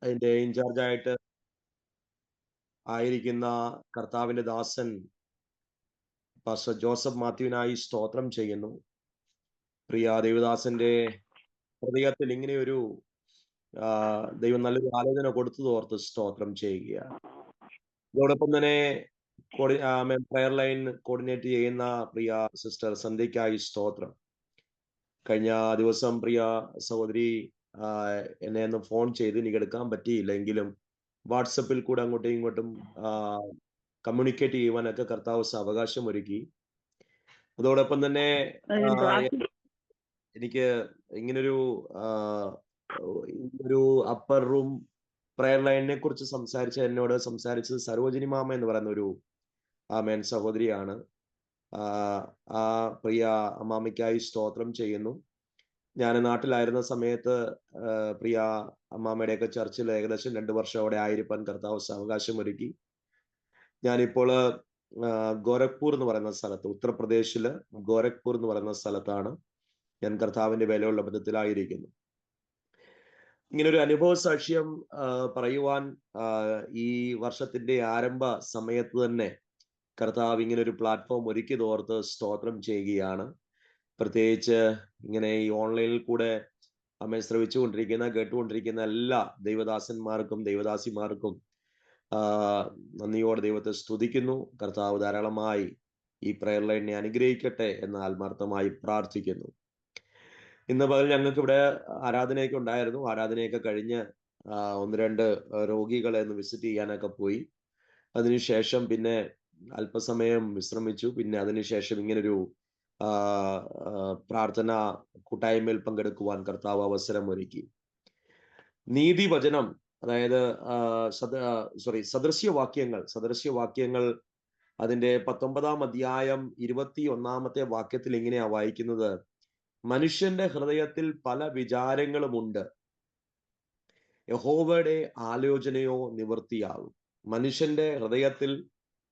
അതിന്റെ ഇൻചാർജായിട്ട് ആയിരിക്കുന്ന കർത്താവിന്റെ ദാസൻ പാസ്റ്റർ ജോസഫ് മാത്യുവിനായി സ്തോത്രം ചെയ്യുന്നു. പ്രിയ ദൈവദാസന്റെ ഹൃദയത്തിൽ ഇങ്ങനെയൊരു ദൈവം നല്ലൊരു ആലോചന കൊടുത്തത് ഓർത്ത് സ്തോത്രം ചെയ്യുകയാണ്. ഇതോടൊപ്പം തന്നെ പ്രയർ ലൈൻ കോർഡിനേറ്റ് ചെയ്യുന്ന പ്രിയ സിസ്റ്റർ സന്ധ്യയ്ക്കായി സ്തോത്രം. കഴിഞ്ഞ ദിവസം പ്രിയ സഹോദരി എന്നെ ഒന്ന് ഫോൺ ചെയ്ത് എനിക്ക് എടുക്കാൻ പറ്റിയില്ല, എങ്കിലും വാട്സപ്പിൽ കൂടെ അങ്ങോട്ടും ഇങ്ങോട്ടും കമ്മ്യൂണിക്കേറ്റ് ചെയ്യുവാനൊക്കെ കർത്താവ് അവകാശം ഒരുക്കി. അതോടൊപ്പം തന്നെ എനിക്ക് ഇങ്ങനൊരു ഒരു അപ്പർ റൂം പ്രയർ ലൈനിനെ കുറിച്ച് എന്നോട് സംസാരിച്ചത് സരോജിനി മാമ എന്ന് പറയുന്ന ഒരു ആമേൻ സഹോദരിയാണ്. ആ പ്രിയ അമ്മാമയ്ക്കായി സ്തോത്രം ചെയ്യുന്നു. ഞാൻ നാട്ടിലായിരുന്ന സമയത്ത് പ്രിയ അമ്മാമ്മയുടെയൊക്കെ ചർച്ചിൽ ഏകദേശം 2 വർഷം അവിടെ ആയിരിക്കാൻ കർത്താവ് അവകാശം ഒരുക്കി. ഞാനിപ്പോൾ ഗോരഖ്പൂർ എന്ന് പറയുന്ന സ്ഥലത്ത്, ഉത്തർപ്രദേശില് ഗോരഖ്പൂർ എന്ന് പറയുന്ന സ്ഥലത്താണ് ഞാൻ കർത്താവിന്റെ വിലയുള്ള ബന്ധത്തിലായിരിക്കുന്നു. ഇങ്ങനൊരു അനുഭവ സാക്ഷ്യം പറയുവാൻ ഈ വർഷത്തിന്റെ ആരംഭ സമയത്ത് തന്നെ കർത്താവ് ഇങ്ങനെ ഒരു പ്ലാറ്റ്ഫോം ഒരുക്കിയതോർത്ത് സ്തോത്രം ചെയ്യുകയാണ്. പ്രത്യേകിച്ച് ഇങ്ങനെ ഈ ഓൺലൈനിൽ കൂടെ അമ്മ ശ്രവിച്ചുകൊണ്ടിരിക്കുന്ന കേട്ടുകൊണ്ടിരിക്കുന്ന എല്ലാ ദൈവദാസന്മാർക്കും ദൈവദാസിമാർക്കും നന്ദിയോടെ ദൈവത്തെ സ്തുതിക്കുന്നു. കർത്താവ് ധാരാളമായി ഈ പ്രയർ ലൈനിനെ അനുഗ്രഹിക്കട്ടെ എന്ന് ആത്മാർത്ഥമായി പ്രാർത്ഥിക്കുന്നു. ഇന്ന് പകൽ ഞങ്ങൾക്ക് ഇവിടെ ആരാധനയൊക്കെ ഉണ്ടായിരുന്നു. ആരാധനയൊക്കെ കഴിഞ്ഞ് 1-2 രോഗികളെ ഒന്ന് വിസിറ്റ് ചെയ്യാനൊക്കെ പോയി. അതിനുശേഷം പിന്നെ അല്പസമയം വിശ്രമിച്ചു. പിന്നെ അതിനുശേഷം ഇങ്ങനൊരു പ്രാർത്ഥന കൂട്ടായ്മയിൽ പങ്കെടുക്കുവാൻ കർത്താവ് അവസരം ഒരുക്കി. നീതിവചനം, അതായത് സദൃശ്യവാക്യങ്ങൾ അതിന്റെ 19-ാം അധ്യായം 21-ാമത്തെ വാക്യത്തിൽ ഇങ്ങനെയാ വായിക്കുന്നത്: മനുഷ്യന്റെ ഹൃദയത്തിൽ പല വിചാരങ്ങളുമുണ്ട്, യഹോവയുടെ ആലോചനയോ നിവൃത്തിയാകും. മനുഷ്യന്റെ ഹൃദയത്തിൽ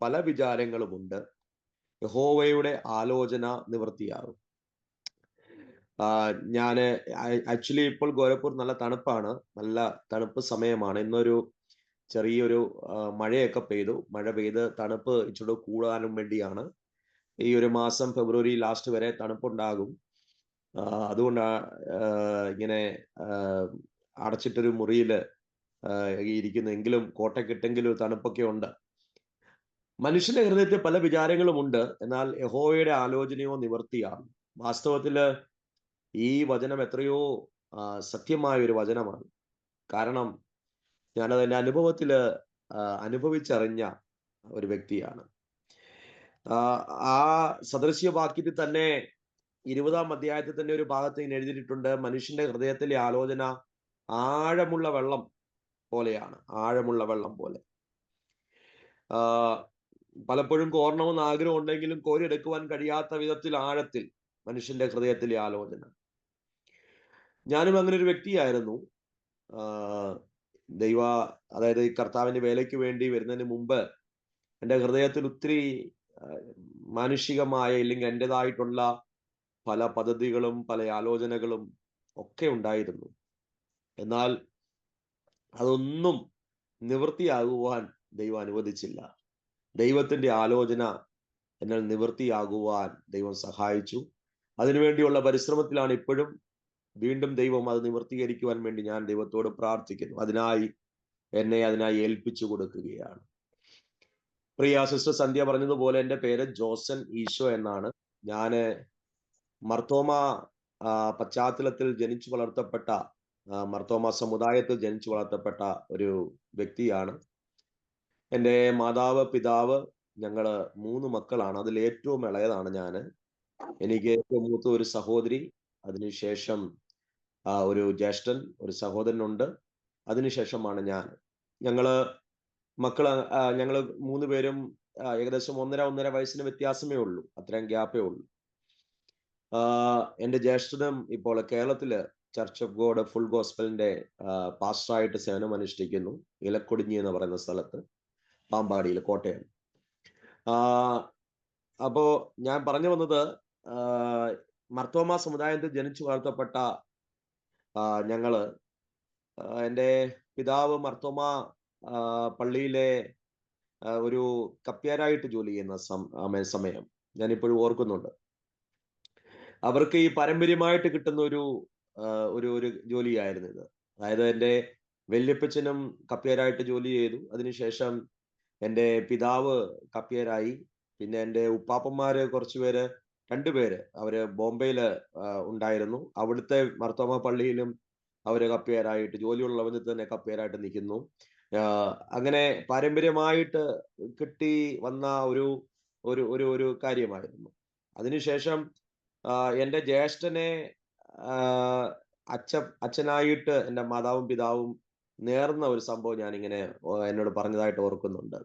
പല വിചാരങ്ങളുമുണ്ട്, യഹോവയുടെ ആലോചന നിവൃത്തിയാകും. ഞാന് ആക്ച്വലി ഇപ്പോൾ ഗോരഖ്പൂർ നല്ല തണുപ്പാണ്, നല്ല തണുപ്പ് സമയമാണ്. ഇന്നൊരു ചെറിയൊരു മഴയൊക്കെ പെയ്തു. മഴ പെയ്ത് തണുപ്പ് ഇച്ചിരി കൂടാനും വേണ്ടിയാണ്. ഈ ഒരു മാസം ഫെബ്രുവരി ലാസ്റ്റ് വരെ തണുപ്പുണ്ടാകും. അതുകൊണ്ടാണ് ഇങ്ങനെ അടച്ചിട്ടൊരു മുറിയില് ഇരിക്കുന്നെങ്കിലും കോട്ടക്കെട്ടെങ്കിലും തണുപ്പൊക്കെ ഉണ്ട്. മനുഷ്യന്റെ ഹൃദയത്തിൽ പല വിചാരങ്ങളുമുണ്ട്, എന്നാൽ യഹോവയുടെ ആലോചനയോ നിവൃത്തിയാകും. വാസ്തവത്തില് ഈ വചനം എത്രയോ സത്യമായ ഒരു വചനമാണ്. കാരണം ഞാനത് എൻ്റെ അനുഭവത്തില് അനുഭവിച്ചറിഞ്ഞ ഒരു വ്യക്തിയാണ്. ആ സദൃശ്യവാക്യത്തിൽ തന്നെ 20-ാം അധ്യായത്തിൽ തന്നെ ഒരു ഭാഗത്ത് ഇങ്ങനെ എഴുതിയിട്ടുണ്ട്: മനുഷ്യന്റെ ഹൃദയത്തിലെ ആലോചന ആഴമുള്ള വെള്ളം പോലെയാണ്, ആഴമുള്ള വെള്ളം പോലെ. പലപ്പോഴും കോരണമെന്ന് ആഗ്രഹം ഉണ്ടെങ്കിലും കോരിയെടുക്കുവാൻ കഴിയാത്ത വിധത്തിൽ ആഴത്തിൽ മനുഷ്യന്റെ ഹൃദയത്തിലെ ആലോചന. ഞാനും അങ്ങനെ ഒരു വ്യക്തിയായിരുന്നു. അതായത് ഈ കർത്താവിന്റെ വേലയ്ക്ക് വേണ്ടി വരുന്നതിന് മുമ്പ് എൻ്റെ ഹൃദയത്തിൽ ഒത്തിരി മാനുഷികമായ, ഇല്ലെങ്കിൽ എൻ്റെതായിട്ടുള്ള പല പദ്ധതികളും പല ആലോചനകളും ഒക്കെ ഉണ്ടായിരുന്നു. എന്നാൽ അതൊന്നും നിവൃത്തിയാകുവാൻ ദൈവം അനുവദിച്ചില്ല. ദൈവത്തിന്റെ ആലോചന എന്നാൽ നിവൃത്തിയാകുവാൻ ദൈവം സഹായിച്ചു. അതിനുവേണ്ടിയുള്ള പരിശ്രമത്തിലാണ് ഇപ്പോഴും. വീണ്ടും ദൈവം അത് നിവൃത്തീകരിക്കുവാൻ വേണ്ടി ഞാൻ ദൈവത്തോട് പ്രാർത്ഥിക്കുന്നു. അതിനായി ഏൽപ്പിച്ചു കൊടുക്കുകയാണ്. പ്രിയ സിസ്റ്റർ സന്ധ്യ പറഞ്ഞതുപോലെ എൻ്റെ പേര് ജോസൻ ഈശോ എന്നാണ്. ഞാന് മർത്തോമ പശ്ചാത്തലത്തിൽ ജനിച്ചു വളർത്തപ്പെട്ട, മർത്തോമ സമുദായത്തിൽ ജനിച്ചു വളർത്തപ്പെട്ട ഒരു വ്യക്തിയാണ്. എൻ്റെ മാതാവ്, പിതാവ്, ഞങ്ങള് 3 മക്കളാണ്. അതിൽ ഏറ്റവും ഇളയതാണ് ഞാന്. എനിക്ക് ഏറ്റവും മൂത്ത ഒരു സഹോദരി, അതിനുശേഷം ഒരു ജ്യേഷ്ഠൻ, ഒരു സഹോദരനുണ്ട്. അതിനുശേഷമാണ് ഞാൻ. ഞങ്ങള് 3 പേരും ഏകദേശം 1.5 വയസ്സിന് വ്യത്യാസമേ ഉള്ളൂ. അത്രയും ഗ്യാപ്പേ ഉള്ളൂ. എൻ്റെ ജ്യേഷ്ഠനും ഇപ്പോൾ കേരളത്തില് ചർച്ച് ഓഫ് ഗോഡ് ഫുൾ ഗോസ്പലിന്റെ പാസ്റ്ററായിട്ട് സേവനം അനുഷ്ഠിക്കുന്നു, ഇലക്കൊടിഞ്ഞി എന്ന് പറയുന്ന സ്ഥലത്ത്, പാമ്പാടിയിൽ, കോട്ടയം. അപ്പോ ഞാൻ പറഞ്ഞു വന്നത്, മർത്തോമ സമുദായത്തിൽ ജനിച്ചു വളർത്തപ്പെട്ട ഞങ്ങള്, എൻ്റെ പിതാവ് മർത്തോമ പള്ളിയിലെ ഒരു കപ്പ്യാരായിട്ട് ജോലി ചെയ്യുന്ന സമയം ഞാനിപ്പോഴും ഓർക്കുന്നുണ്ട്. അവർക്ക് ഈ പാരമ്പര്യമായിട്ട് കിട്ടുന്ന ഒരു ജോലിയായിരുന്നു ഇത്. അതായത് എൻ്റെ വല്യപ്പച്ചനും കപ്പ്യാരായിട്ട് ജോലി ചെയ്തു. അതിനുശേഷം എൻ്റെ പിതാവ് കപ്പ്യാരായി. പിന്നെ എൻ്റെ ഉപ്പാപ്പന്മാര് കുറച്ചുപേര്, രണ്ടുപേര് അവര് ബോംബെയില് ഉണ്ടായിരുന്നു. അവിടുത്തെ മർത്തോമ പള്ളിയിലും അവര് കപ്പ്യാരായിട്ട്, ജോലിയുള്ള ബന്ധത്തിൽ തന്നെ കപ്പ്യാരായിട്ട് നിൽക്കുന്നു. അങ്ങനെ പാരമ്പര്യമായിട്ട് കിട്ടി വന്ന ഒരു ഒരു ഒരു ഒരു കാര്യമായിരുന്നു. അതിനുശേഷം എൻ്റെ ജ്യേഷ്ഠനെ അച്ഛനായിട്ട് എൻ്റെ മാതാവും പിതാവും നേർന്ന ഒരു സംഭവം ഞാനിങ്ങനെ എന്നോട് പറഞ്ഞതായിട്ട് ഓർക്കുന്നുണ്ട്.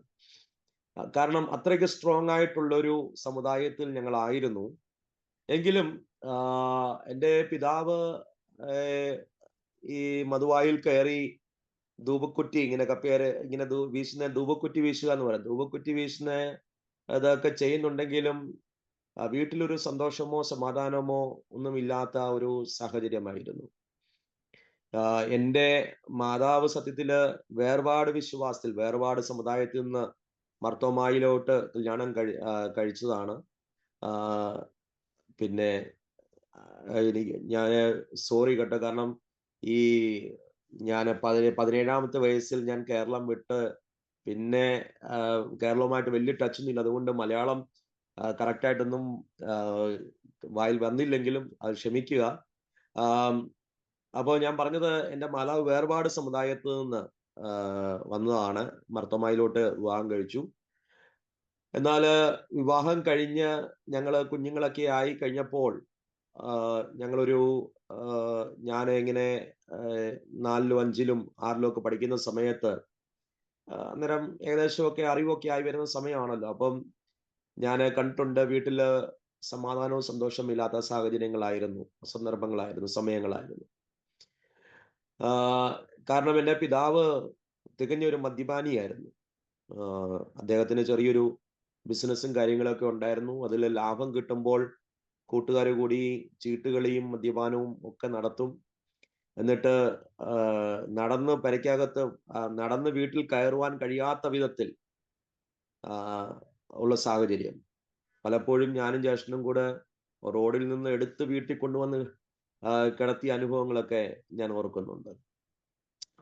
കാരണം അത്രയ്ക്ക് സ്ട്രോങ് ആയിട്ടുള്ള ഒരു സമുദായത്തിൽ ഞങ്ങളായിരുന്നു. എങ്കിലും എൻ്റെ പിതാവ് ഈ മധുവായിൽ കയറി ധൂപക്കുറ്റി ഇങ്ങനെ കപ്പേര് ഇങ്ങനെ വീശുന്ന ധൂപക്കുറ്റി വീശുക എന്ന് പറയും. ധൂപക്കുറ്റി വീശുന്ന അതൊക്കെ ചെയ്യുന്നുണ്ടെങ്കിലും വീട്ടിലൊരു സന്തോഷമോ സമാധാനമോ ഒന്നുമില്ലാത്ത ഒരു സാഹചര്യമായിരുന്നു. എൻ്റെ മാതാവ് സത്യത്തില് വേർപാട് സമുദായത്തിൽ നിന്ന് മർത്തോമായിലോട്ട് കല്യാണം കഴിച്ചതാണ്. പിന്നെ ഞാൻ സോറി കേട്ടോ, കാരണം ഈ ഞാൻ 17ാമത്തെ വയസ്സിൽ ഞാൻ കേരളം വിട്ട് പിന്നെ കേരളവുമായിട്ട് വലിയ ടച്ചൊന്നുമില്ല. അതുകൊണ്ട് മലയാളം കറക്റ്റായിട്ടൊന്നും വായിൽ വന്നില്ലെങ്കിലും അത് ക്ഷമിക്കുക. അപ്പോൾ ഞാൻ പറഞ്ഞത് എൻ്റെ മാതാവ് വേർപാട് സമുദായത്തിൽ നിന്ന് വന്നതാണ്. മർത്തോമായിലോട്ട് വിവാഹം കഴിച്ചു. എന്നാൽ വിവാഹം കഴിഞ്ഞ് ഞങ്ങൾ കുഞ്ഞുങ്ങളൊക്കെ ആയി കഴിഞ്ഞപ്പോൾ ഞങ്ങളൊരു ഞാൻ ഇങ്ങനെ 4ലും 5ലും 6ലും ഒക്കെ പഠിക്കുന്ന സമയത്ത് അന്നേരം ഏകദേശമൊക്കെ അറിവൊക്കെ ആയി വരുന്ന സമയമാണല്ലോ. അപ്പം ഞാൻ കണ്ടിട്ടുണ്ട് വീട്ടില് സമാധാനവും സന്തോഷവും ഇല്ലാത്ത സാഹചര്യങ്ങളായിരുന്നു, സന്ദർഭങ്ങളായിരുന്നു, സമയങ്ങളായിരുന്നു. കാരണം എൻ്റെ പിതാവ് തികഞ്ഞൊരു മദ്യപാനിയായിരുന്നു. അദ്ദേഹത്തിന് ചെറിയൊരു ബിസിനസ്സും കാര്യങ്ങളൊക്കെ ഉണ്ടായിരുന്നു. അതിൽ ലാഭം കിട്ടുമ്പോൾ കൂട്ടുകാർ കൂടി ചീട്ടുകളിയും മദ്യപാനവും ഒക്കെ നടത്തും. എന്നിട്ട് നടന്ന് വീട്ടിൽ കയറുവാൻ കഴിയാത്ത വിധത്തിൽ ഉള്ള സാഹചര്യം. പലപ്പോഴും ഞാനും ജ്യേഷ്ഠനും കൂടെ റോഡിൽ നിന്ന് എടുത്ത് വീട്ടിൽ കൊണ്ടുവന്ന് കിടത്തിയ അനുഭവങ്ങളൊക്കെ ഞാൻ ഓർക്കുന്നുണ്ട്.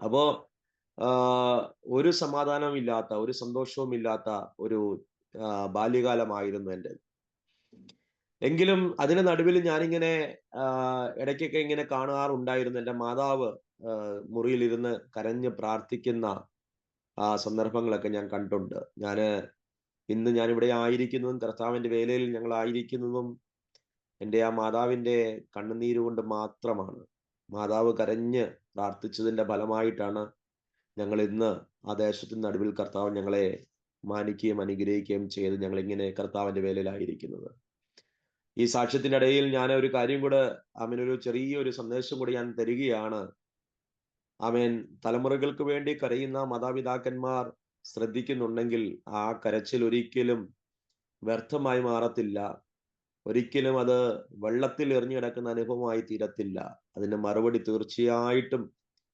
അപ്പോ ഒരു സമാധാനവും ഇല്ലാത്ത, ഒരു സന്തോഷവും ഇല്ലാത്ത ഒരു ബാല്യകാലമായിരുന്നു എൻ്റെ. എങ്കിലും അതിന് നടുവിൽ ഞാനിങ്ങനെ ഇടയ്ക്കൊക്കെ ഇങ്ങനെ കാണാറുണ്ടായിരുന്നു എൻ്റെ മാതാവ് മുറിയിലിരുന്ന് കരഞ്ഞ് പ്രാർത്ഥിക്കുന്ന ആ സന്ദർഭങ്ങളൊക്കെ ഞാൻ കണ്ടുണ്ട്. ഇന്ന് ഞാനിവിടെ ആയിരിക്കുന്നതും കർത്താവിൻ്റെ വേലയിൽ ഞങ്ങൾ ആയിരിക്കുന്നതും എൻ്റെ ആ മാതാവിൻ്റെ കണ്ണുനീര് കൊണ്ട് മാത്രമാണ്. മാതാവ് കരഞ്ഞ് പ്രാർത്ഥിച്ചതിൻ്റെ ഫലമായിട്ടാണ് ഞങ്ങൾ ഇന്ന് ആ ദേശത്തിന് നടുവിൽ കർത്താവ് ഞങ്ങളെ മാനിക്കുകയും അനുഗ്രഹിക്കുകയും ചെയ്ത് ഞങ്ങളിങ്ങനെ കർത്താവിൻ്റെ വേലയിലായിരിക്കുന്നത്. ഈ സാക്ഷ്യത്തിനിടയിൽ ഞാൻ ഒരു കാര്യം കൂടെ ഒരു ചെറിയൊരു സന്ദേശം കൂടി ഞാൻ തരികയാണ്. തലമുറകൾക്ക് വേണ്ടി കരയുന്ന മാതാപിതാക്കന്മാർ ശ്രദ്ധിക്കുന്നുണ്ടെങ്കിൽ ആ കരച്ചിൽ ഒരിക്കലും വ്യർത്ഥമായി മാറത്തില്ല. ഒരിക്കലും അത് വെള്ളത്തിൽ എറിഞ്ഞു കിടക്കുന്ന അനുഭവമായി തീരത്തില്ല. അതിന്റെ മറുപടി തീർച്ചയായിട്ടും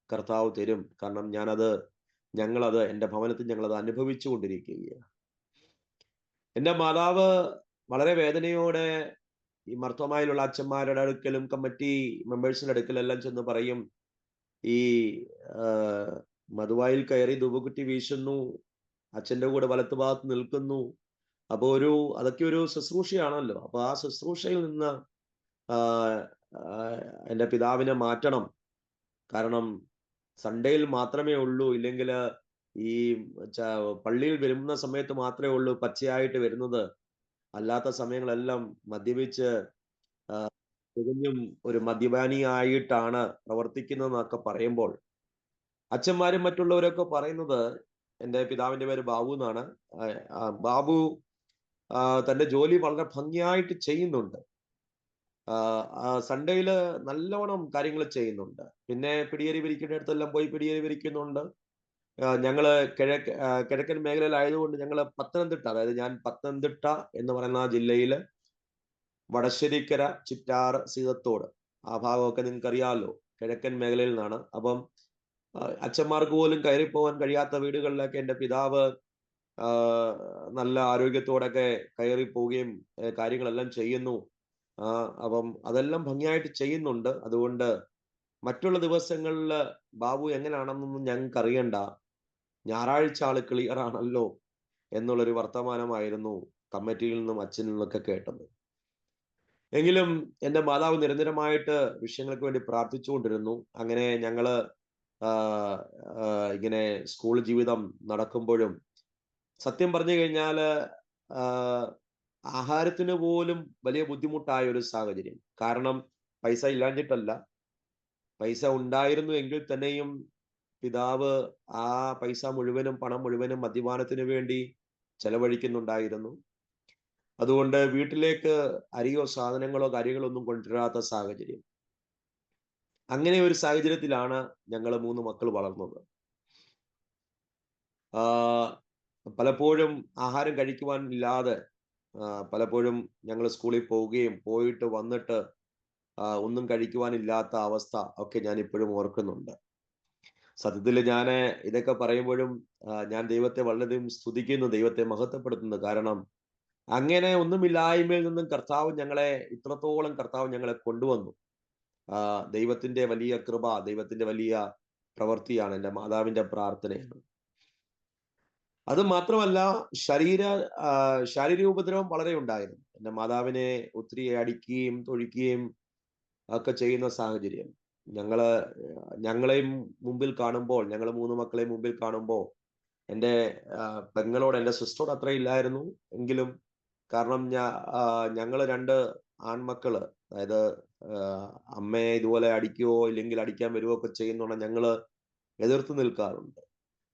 കർത്താവ് തരും. കാരണം ഞങ്ങളത് എൻ്റെ ഭവനത്തിൽ ഞങ്ങളത് അനുഭവിച്ചു കൊണ്ടിരിക്കുകയാണ്. എൻ്റെ മാതാവ് വളരെ വേദനയോടെ ഈ മർത്തോമായിലുള്ള അച്ഛന്മാരുടെ അടുക്കലും കമ്മിറ്റി മെമ്പേഴ്സിന്റെ അടുക്കലെല്ലാം ചെന്ന് പറയും, ഈ മധുവായിൽ കയറി ധൂപക്കുറ്റി വീശുന്നു, അച്ഛൻ്റെ കൂടെ വലത്തുഭാഗത്ത് നിൽക്കുന്നു. അപ്പൊ അതൊക്കെ ഒരു ശുശ്രൂഷയാണല്ലോ. അപ്പൊ ആ ശുശ്രൂഷയിൽ നിന്ന് എൻ്റെ പിതാവിനെ മാറ്റണം. കാരണം സൺഡേയിൽ മാത്രമേ ഉള്ളൂ, ഇല്ലെങ്കിൽ ഈ പള്ളിയിൽ വരുന്ന സമയത്ത് മാത്രമേ ഉള്ളൂ പച്ചയായിട്ട് വരുന്നത്. അല്ലാത്ത സമയങ്ങളെല്ലാം മദ്യപിച്ച് തികഞ്ഞും ഒരു മദ്യപാനിയായിട്ടാണ് പ്രവർത്തിക്കുന്നതെന്നൊക്കെ പറയുമ്പോൾ അച്ഛന്മാരും മറ്റുള്ളവരൊക്കെ പറയുന്നത്, എൻ്റെ പിതാവിന്റെ പേര് ബാബു എന്നാണ്. ബാബു തന്റെ ജോലി വളരെ ഭംഗിയായിട്ട് ചെയ്യുന്നുണ്ട്. സൺഡേയില് നല്ലവണ്ണം കാര്യങ്ങൾ ചെയ്യുന്നുണ്ട്. പിന്നെ പിടിയേരി വിരിക്കുന്നിടത്തെല്ലാം പോയി പിടിയേരി വിരിക്കുന്നുണ്ട്. ഞങ്ങള് കിഴക്കൻ മേഖലയിലായതുകൊണ്ട് ഞങ്ങള് പത്തനംതിട്ട, അതായത് ഞാൻ പത്തനംതിട്ട എന്ന് പറയുന്ന ജില്ലയില് വടശ്ശേരിക്കര, ചിറ്റാർ, സീതത്തോട് ആ ഭാഗമൊക്കെ നിങ്ങൾക്ക് അറിയാമല്ലോ, കിഴക്കൻ മേഖലയിൽ നിന്നാണ്. അപ്പം അച്ഛന്മാർക്ക് പോലും കയറിപ്പോവാൻ കഴിയാത്ത വീടുകളിലൊക്കെ എൻ്റെ പിതാവ് നല്ല ആരോഗ്യത്തോടൊക്കെ കയറി പോവുകയും കാര്യങ്ങളെല്ലാം ചെയ്യുന്നു. അപ്പം അതെല്ലാം ഭംഗിയായിട്ട് ചെയ്യുന്നുണ്ട്. അതുകൊണ്ട് മറ്റുള്ള ദിവസങ്ങളിൽ ബാബു എങ്ങനെയാണെന്നൊന്നും ഞങ്ങൾക്ക് അറിയണ്ട, ഞായറാഴ്ച ആള് ക്ലിയർ ആണല്ലോ എന്നുള്ളൊരു വർത്തമാനമായിരുന്നു കമ്മിറ്റിയിൽ നിന്നും അച്ഛനിൽ നിന്നൊക്കെ കേട്ടത്. എങ്കിലും എൻ്റെ മാതാവ് നിരന്തരമായിട്ട് വിഷയങ്ങൾക്ക് വേണ്ടി പ്രാർത്ഥിച്ചുകൊണ്ടിരുന്നു. അങ്ങനെ ഞങ്ങള് ഇങ്ങനെ സ്കൂൾ ജീവിതം നടക്കുമ്പോഴും സത്യം പറഞ്ഞു കഴിഞ്ഞാല് ആഹാരത്തിന് പോലും വലിയ ബുദ്ധിമുട്ടായ ഒരു സാഹചര്യം. കാരണം പൈസ ഇല്ലാഞ്ഞിട്ടല്ല, പൈസ ഉണ്ടായിരുന്നു എങ്കിൽ തന്നെയും പിതാവ് ആ പൈസ മുഴുവനും, പണം മുഴുവനും മദ്യപാനത്തിന് വേണ്ടി ചെലവഴിക്കുന്നുണ്ടായിരുന്നു. അതുകൊണ്ട് വീട്ടിലേക്ക് അരിയോ സാധനങ്ങളോ കാര്യങ്ങളോ ഒന്നും കൊണ്ടുവരാത്ത സാഹചര്യം. അങ്ങനെ ഒരു സാഹചര്യത്തിലാണ് ഞങ്ങൾ 3 മക്കൾ വളർന്നത്. പലപ്പോഴും ആഹാരം കഴിക്കുവാൻ ഇല്ലാതെ പലപ്പോഴും ഞങ്ങൾ സ്കൂളിൽ പോവുകയും പോയിട്ട് വന്നിട്ട് ഒന്നും കഴിക്കുവാനില്ലാത്ത അവസ്ഥ ഒക്കെ ഞാൻ ഇപ്പോഴും ഓർക്കുന്നുണ്ട്. സത്യത്തിൽ ഞാൻ ഇതൊക്കെ പറയുമ്പോഴും ഞാൻ ദൈവത്തെ വളരെയധികം സ്തുതിക്കുന്നു, ദൈവത്തെ മഹത്വപ്പെടുത്തുന്നു. കാരണം അങ്ങനെ ഒന്നുമില്ലായ്മയിൽ നിന്നും കർത്താവ് ഞങ്ങളെ ഇത്രത്തോളം കൊണ്ടുവന്നു. ദൈവത്തിന്റെ വലിയ കൃപ, ദൈവത്തിന്റെ വലിയ പ്രവൃത്തിയാണ്, എൻ്റെ മാതാവിന്റെ പ്രാർത്ഥനയാണ്. അത് മാത്രമല്ല, ശാരീരിക ഉപദ്രവം വളരെ ഉണ്ടായിരുന്നു. എൻ്റെ മാതാവിനെ ഒത്തിരി അടിക്കുകയും തൊഴിക്കുകയും ഒക്കെ ചെയ്യുന്ന സാഹചര്യം. ഞങ്ങളെയും മുമ്പിൽ കാണുമ്പോൾ, ഞങ്ങൾ 3 മക്കളെയും മുമ്പിൽ കാണുമ്പോൾ എൻ്റെ പെങ്ങളോട്, എൻ്റെ സിസ്റ്ററോട് അത്ര ഇല്ലായിരുന്നു എങ്കിലും, കാരണം ഞങ്ങൾ 2 ആൺമക്കള്, അതായത് അമ്മയെ ഇതുപോലെ അടിക്കുകയോ ഇല്ലെങ്കിൽ അടിക്കാൻ വരുവോ ഒക്കെ ചെയ്യുന്നോണ്ട് ഞങ്ങള് എതിർത്ത് നിൽക്കാറുണ്ട്.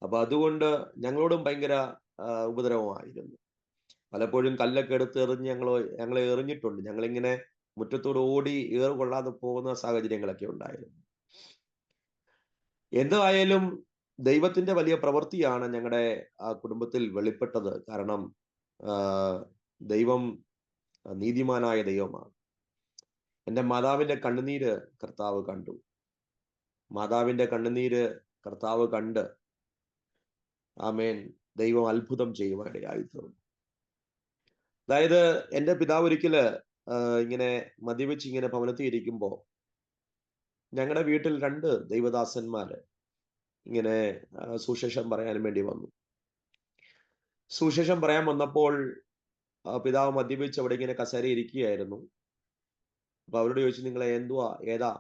അപ്പൊ അതുകൊണ്ട് ഞങ്ങളോടും ഭയങ്കര ഉപദ്രവമായിരുന്നു. പലപ്പോഴും കല്ലൊക്കെ എടുത്ത് എറിഞ്ഞ് ഞങ്ങളെ എറിഞ്ഞിട്ടുണ്ട്. ഞങ്ങളിങ്ങനെ മുറ്റത്തോട് ഓടി ഏറ് കൊള്ളാതെ പോകുന്ന സാഹചര്യങ്ങളൊക്കെ ഉണ്ടായിരുന്നു. എന്തായാലും ദൈവത്തിന്റെ വലിയ പ്രവൃത്തിയാണ് ഞങ്ങളുടെ കുടുംബത്തിൽ വെളിപ്പെട്ടത്. കാരണം ദൈവം നീതിമാനായ ദൈവമാണ്. എൻ്റെ മാതാവിന്റെ കണ്ണുനീര് കർത്താവ് കണ്ടു. മാതാവിന്റെ കണ്ണുനീര് കർത്താവ് കണ്ട്, ആമേൻ, ദൈവം അത്ഭുതം ചെയ്യുവാനിടയായി തീർന്നു. അതായത് എൻ്റെ പിതാവ് ഒരിക്കല് ഇങ്ങനെ മദ്യപിച്ച് ഇങ്ങനെ ഭവനത്തിൽ ഇരിക്കുമ്പോ ഞങ്ങളുടെ വീട്ടിൽ 2 ദൈവദാസന്മാര് ഇങ്ങനെ സുവിശേഷം പറയാൻ വേണ്ടി വന്നു. സുവിശേഷം പറയാൻ വന്നപ്പോൾ പിതാവ് മദ്യപിച്ച് അവിടെ ഇങ്ങനെ കസേര ഇരിക്കുകയായിരുന്നു. അപ്പൊ അവരോട് ചോദിച്ചു, നിങ്ങളെ ഏതാ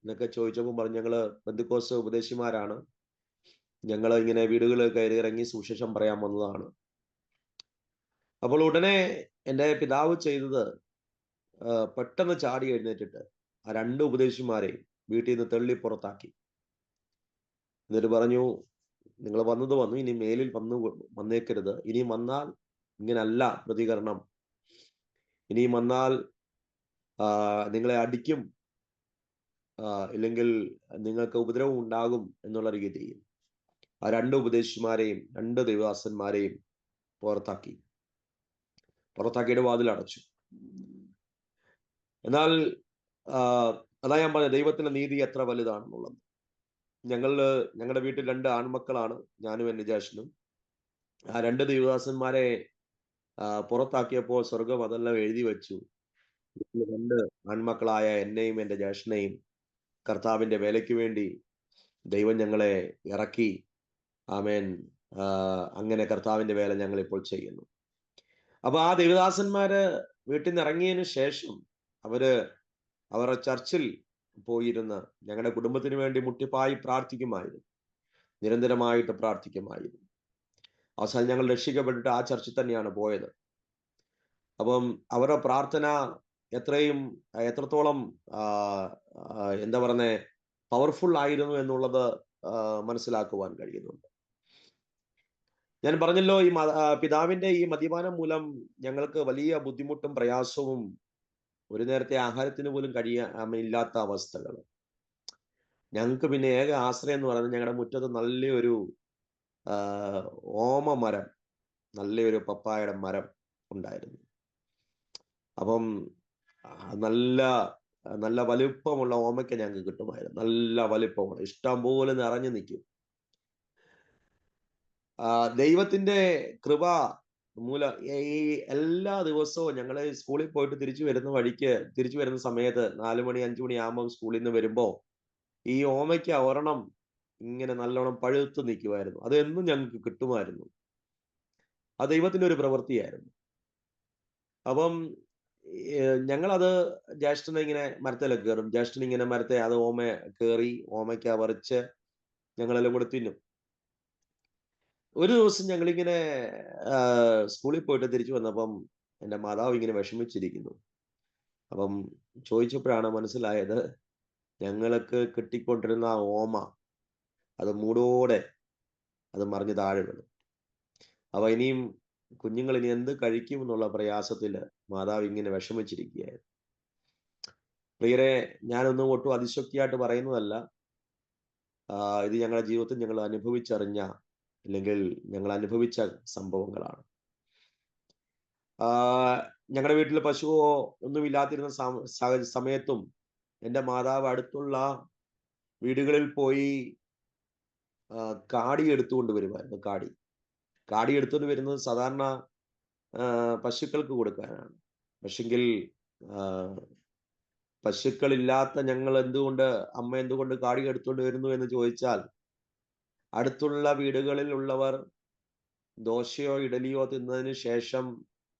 എന്നൊക്കെ ചോദിച്ചപ്പോൾ പറഞ്ഞു, ഞങ്ങള് പെന്തക്കോസ്ത് ഉപദേശിമാരാണ്, ഞങ്ങൾ ഇങ്ങനെ വീടുകളിൽ കയറി ഇറങ്ങി സുവിശേഷം പറയാൻ വന്നതാണ്. അപ്പോൾ ഉടനെ എൻ്റെ പിതാവ് ചെയ്തത് പെട്ടെന്ന് ചാടി എഴുന്നേറ്റിട്ട് ആ 2 ഉപദേശിമാരെയും വീട്ടിൽ നിന്ന് തള്ളി പുറത്താക്കി. എന്നിട്ട് പറഞ്ഞു, നിങ്ങൾ വന്നു, ഇനി മേലിൽ വന്നേക്കരുത്. ഇനിയും വന്നാൽ ഇങ്ങനല്ല പ്രതികരണം. ഇനിയും വന്നാൽ നിങ്ങളെ അടിക്കും, ഇല്ലെങ്കിൽ നിങ്ങൾക്ക് ഉപദ്രവം ഉണ്ടാകും എന്നുള്ള രീതിയിൽ ആ 2 ഉപദേശിമാരെയും 2 ദൈവദാസന്മാരെയും പുറത്താക്കിയിട്ട് വാതിലടച്ചു. എന്നാൽ അതാ ഞാൻ പറഞ്ഞ ദൈവത്തിന്റെ നീതി എത്ര വലുതാണെന്നുള്ളത്. ഞങ്ങളുടെ വീട്ടിൽ 2 ആൺമക്കളാണ്, ഞാനും എൻ്റെ ജ്യേഷ്ഠനും. ആ 2 ദൈവദാസന്മാരെ പുറത്താക്കിയപ്പോൾ സ്വർഗം അതെല്ലാം എഴുതി വെച്ചു. 2 ആൺമക്കളായ എന്നെയും എൻ്റെ ജ്യേഷ്ഠനെയും കർത്താവിന്റെ വേലയ്ക്ക് വേണ്ടി ദൈവം ഞങ്ങളെ ഇറക്കി. ആമേൻ. അങ്ങനെ കർത്താവിന്റെ വേല ഞങ്ങൾ ഇപ്പോൾ ചെയ്യുന്നു. അപ്പൊ ആ ദൈവദാസന്മാര് വീട്ടിൽ നിന്ന് ഇറങ്ങിയതിനു ശേഷം അവരുടെ ചർച്ചിൽ പോയിരുന്ന് ഞങ്ങളുടെ കുടുംബത്തിന് വേണ്ടി മുട്ടിപ്പായി പ്രാർത്ഥിക്കുമായിരുന്നു, നിരന്തരമായിട്ട് പ്രാർത്ഥിക്കുമായിരുന്നു. അവസാനം ഞങ്ങൾ രക്ഷിക്കപ്പെട്ടിട്ട് ആ ചർച്ചിൽ തന്നെയാണ് പോയത്. അപ്പം അവരുടെ പ്രാർത്ഥന എത്രത്തോളം എന്താ പറയുന്നേ, പവർഫുൾ ആയിരുന്നു എന്നുള്ളത് മനസ്സിലാക്കുവാൻ കഴിയുന്നുണ്ട്. ഞാൻ പറഞ്ഞല്ലോ, ഈ പിതാവിന്റെ ഈ മദ്യപാനം മൂലം ഞങ്ങൾക്ക് വലിയ ബുദ്ധിമുട്ടും പ്രയാസവും, ഒരു നേരത്തെ ആഹാരത്തിന് പോലും ഇല്ലാത്ത അവസ്ഥകൾ. ഞങ്ങൾക്ക് പിന്നെ ഏക ആശ്രയം എന്ന് പറയുന്നത് ഞങ്ങളുടെ മുറ്റത്ത് നല്ലൊരു ഓമ മരം, നല്ലൊരു പപ്പായയുടെ മരം ഉണ്ടായിരുന്നു. അപ്പം നല്ല നല്ല വലിപ്പമുള്ള ഓമയ്ക്ക ഞങ്ങൾക്ക് കിട്ടുമായിരുന്നു. നല്ല വലിപ്പമുള്ള, ഇഷ്ടം പോലെ നിറഞ്ഞു നിൽക്കും. ദൈവത്തിന്റെ കൃപ മൂലം ഈ എല്ലാ ദിവസവും ഞങ്ങൾ സ്കൂളിൽ പോയിട്ട് തിരിച്ചു വരുന്ന സമയത്ത് 4 മണി 5 മണി ആകുമ്പോൾ സ്കൂളിൽ നിന്ന് വരുമ്പോ ഈ ഓമയ്ക്ക ഒരെണ്ണം ഇങ്ങനെ നല്ലോണം പഴുത്ത് നിൽക്കുമായിരുന്നു. അത് എന്നും ഞങ്ങൾക്ക് കിട്ടുമായിരുന്നു. അത് ദൈവത്തിന്റെ ഒരു പ്രവൃത്തിയായിരുന്നു. അപ്പം ഞങ്ങളത് ജ്യേഷ്ഠനെ ഇങ്ങനെ മരത്തിലൊക്കെ കയറും. ജ്യേഷ്ഠൻ ഇങ്ങനെ മരത്തെ അത് കയറി ഓമയ്ക്ക പറിച്ച് ഞങ്ങളെല്ലാം കൂടെ തിന്നും. ഒരു ദിവസം ഞങ്ങളിങ്ങനെ സ്കൂളിൽ പോയിട്ട് തിരിച്ചു വന്നപ്പം എൻ്റെ മാതാവ് ഇങ്ങനെ വിഷമിച്ചിരിക്കുന്നു. അപ്പം ചോദിച്ചപ്പോഴാണ് മനസ്സിലായത്, ഞങ്ങൾക്ക് കിട്ടിക്കൊണ്ടിരുന്ന ആ ഓമ അത് മൂടോടെ അത് മറിഞ്ഞ് താഴെ വീണു. അപ്പൊ ഇനിയും കുഞ്ഞുങ്ങൾ ഇനി എന്ത് കഴിക്കും എന്നുള്ള പ്രയാസത്തിൽ മാതാവ് ഇങ്ങനെ വിഷമിച്ചിരിക്കുകയായിരുന്നു. പ്രിയരെ, ഞാനൊന്നും ഒട്ടും അതിശക്തിയായിട്ട് പറയുന്നതല്ല. ഇത് ഞങ്ങളുടെ ജീവിതത്തിൽ ഞങ്ങൾ അനുഭവിച്ചറിഞ്ഞ, അല്ലെങ്കിൽ ഞങ്ങൾ അനുഭവിച്ച സംഭവങ്ങളാണ്. ഞങ്ങളുടെ വീട്ടിൽ പശുവോ ഒന്നുമില്ലാത്തിരുന്ന സമയത്തും എൻ്റെ മാതാവ് അടുത്തുള്ള വീടുകളിൽ പോയി കാടി എടുത്തുകൊണ്ട് വരുമായിരുന്നു. കാടി എടുത്തുകൊണ്ട് വരുന്നത് സാധാരണ പശുക്കൾക്ക് കൊടുക്കാനാണ്. പക്ഷെങ്കിൽ പശുക്കളില്ലാത്ത അമ്മ എന്തുകൊണ്ട് കാടി എടുത്തുകൊണ്ട് വരുന്നു എന്ന് ചോദിച്ചാൽ, അടുത്തുള്ള വീടുകളിൽ ഉള്ളവർ ദോശയോ ഇഡലിയോ തിന്നതിന് ശേഷം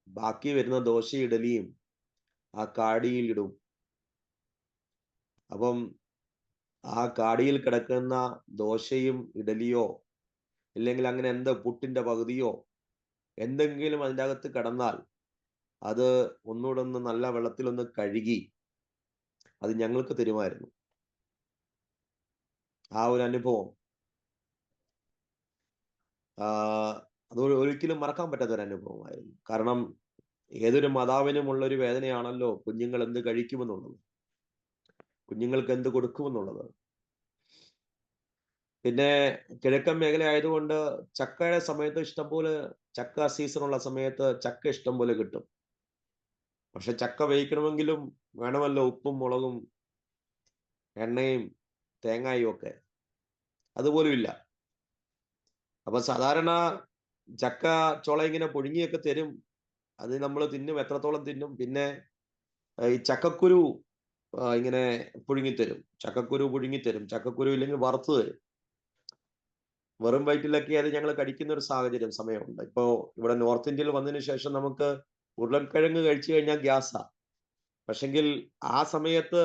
ബാക്കി വരുന്ന ദോശ ഇഡലിയും ആ കാടിയിൽ ഇടും. അപ്പം ആ കാടിയിൽ കിടക്കുന്ന ദോശയും ഇഡലിയോ ഇല്ലെങ്കിൽ അങ്ങനെ പുട്ടിന്റെ പകുതിയോ എന്തെങ്കിലും അതിൻ്റെ അകത്ത് കിടന്നാൽ അത് ഒന്നുകൂടെ നല്ല വെള്ളത്തിലൊന്ന് കഴുകി അത് ഞങ്ങൾക്ക് തരുമായിരുന്നു. ആ ഒരു അനുഭവം അത് ഒരിക്കലും മറക്കാൻ പറ്റാത്ത ഒരു അനുഭവമായിരുന്നു. കാരണം ഏതൊരു മാതാവിനുമുള്ള ഒരു വേദനയാണല്ലോ കുഞ്ഞുങ്ങൾ എന്ത് കഴിക്കുമെന്നുള്ളത്, കുഞ്ഞുങ്ങൾക്ക് എന്ത് കൊടുക്കുമെന്നുള്ളത്. പിന്നെ കിഴക്കൻ മേഖല ആയതുകൊണ്ട് ചക്കയുടെ സമയത്ത് ഇഷ്ടംപോലെ, ചക്ക സീസണുള്ള സമയത്ത് ചക്ക ഇഷ്ടം പോലെ കിട്ടും. പക്ഷെ ചക്ക വേവിക്കണമെങ്കിലും വേണമല്ലോ ഉപ്പും മുളകും എണ്ണയും തേങ്ങായും ഒക്കെ. അതുപോലും ഇല്ല. അപ്പൊ സാധാരണ ചക്ക ചുള ഇങ്ങനെ പുഴുങ്ങിയൊക്കെ തരും. അത് നമ്മൾ തിന്നും, എത്രത്തോളം തിന്നും. പിന്നെ ഈ ചക്കക്കുരു ഇങ്ങനെ പുഴുങ്ങിത്തരും. ചക്കക്കുരു ഇല്ലെങ്കിൽ വറുത്ത് തരും. വെറും വയറ്റിലൊക്കെ അത് ഞങ്ങൾ കഴിക്കുന്ന ഒരു സമയമുണ്ട്. ഇപ്പോ ഇവിടെ നോർത്ത് ഇന്ത്യയിൽ വന്നതിന് ശേഷം നമുക്ക് ഉരുളക്കിഴങ്ങ് കഴിച്ചു കഴിഞ്ഞാൽ ഗ്യാസാ. പക്ഷെങ്കിൽ ആ സമയത്ത്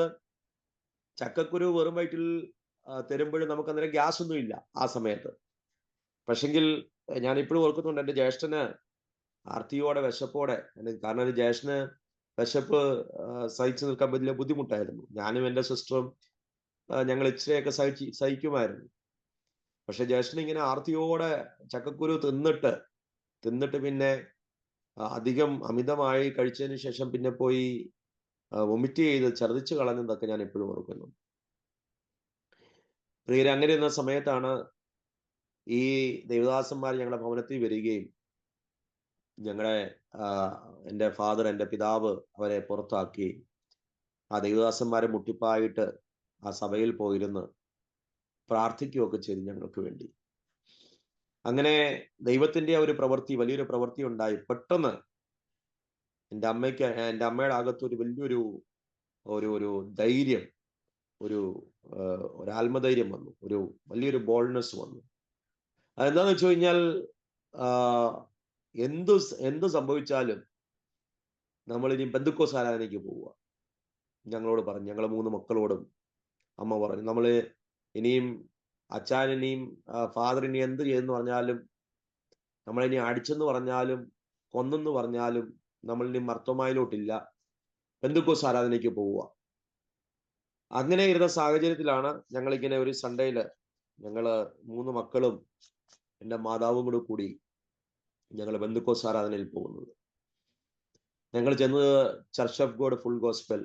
ചക്കക്കുരു വെറും വയറ്റിൽ തരുമ്പോഴും നമുക്ക് അന്നേരം ഗ്യാസ് ഒന്നും ഇല്ല ആ സമയത്ത്. പക്ഷെങ്കിൽ ഞാൻ ഇപ്പോഴും ഓർക്കുന്നുണ്ട്, എൻ്റെ ജ്യേഷ്ഠന് ആർത്തിയോടെ വിശപ്പോടെ, കാരണം ഒരു ജ്യേഷ്ഠന് വിശപ്പ് സഹിച്ചു നിൽക്കാൻ വലിയ ബുദ്ധിമുട്ടായിരുന്നു. ഞാനും എൻ്റെ സിസ്റ്ററും ഞങ്ങൾ ഇച്ചിരിയൊക്കെ സഹിക്കുമായിരുന്നു. പക്ഷെ ജ്യേഷ്ഠൻ ഇങ്ങനെ ആർത്തിയോടെ ചക്കക്കുരു തിന്നിട്ട് പിന്നെ അധികം അമിതമായി കഴിച്ചതിന് ശേഷം പിന്നെ പോയി വൊമിറ്റ് ചെയ്ത് ഛർദ്ദിച്ചു കളഞ്ഞതൊക്കെ ഞാൻ എപ്പോഴും ഓർക്കുന്നു. പ്രിയരെ, അങ്ങനെ ഇരുന്ന സമയത്താണ് ഈ ദേവദാസന്മാർ ഞങ്ങളുടെ ഭവനത്തിൽ വരികയും എൻ്റെ ഫാദർ, എൻ്റെ പിതാവ് അവരെ പുറത്താക്കി ആ ദേവദാസന്മാരെ മുട്ടിപ്പായിട്ട് ആ സഭയിൽ പോയിരുന്ന് പ്രാർത്ഥിക്കുകയൊക്കെ ചെയ്തു ഞങ്ങൾക്ക് വേണ്ടി. അങ്ങനെ ദൈവത്തിന്റെ ഒരു പ്രവൃത്തി, വലിയൊരു പ്രവൃത്തി ഉണ്ടായി. പെട്ടെന്ന് എൻ്റെ അമ്മയുടെ അകത്ത് ഒരു വലിയൊരു ഒരു ധൈര്യം, ഒരു ആത്മധൈര്യം വന്നു. ഒരു വലിയൊരു ബോൾഡ്നെസ് വന്നു. അതെന്താന്ന് വെച്ച് കഴിഞ്ഞാൽ എന്ത് സംഭവിച്ചാലും നമ്മളിനി പെന്തക്കോസ്ത് ആരാധനയ്ക്ക് പോവുക. ഞങ്ങളോട് പറഞ്ഞു, ഞങ്ങൾ 3 മക്കളോടും അമ്മ പറഞ്ഞു, നമ്മള് ഇനിയും അച്ഛനിനിയും ഫാദർ ഇനി എന്ത് ചെയ്തെന്ന് പറഞ്ഞാലും, നമ്മളിനി അടിച്ചെന്ന് പറഞ്ഞാലും കൊന്നെന്ന് പറഞ്ഞാലും നമ്മളിനി മർത്തോമായിലോട്ടില്ല, പെന്തക്കോസ്ത് ആരാധനയ്ക്ക് പോവുക. അങ്ങനെ ഇരുന്ന സാഹചര്യത്തിലാണ് ഞങ്ങളിങ്ങനെ ഒരു സൺഡേയില് ഞങ്ങള് 3 മക്കളും എൻ്റെ മാതാവും കൂടി ഞങ്ങൾ പെന്തക്കോസ്ത് ആരാധനയിൽ പോകുന്നത്. ഞങ്ങൾ ചെന്നത് church of God full gospel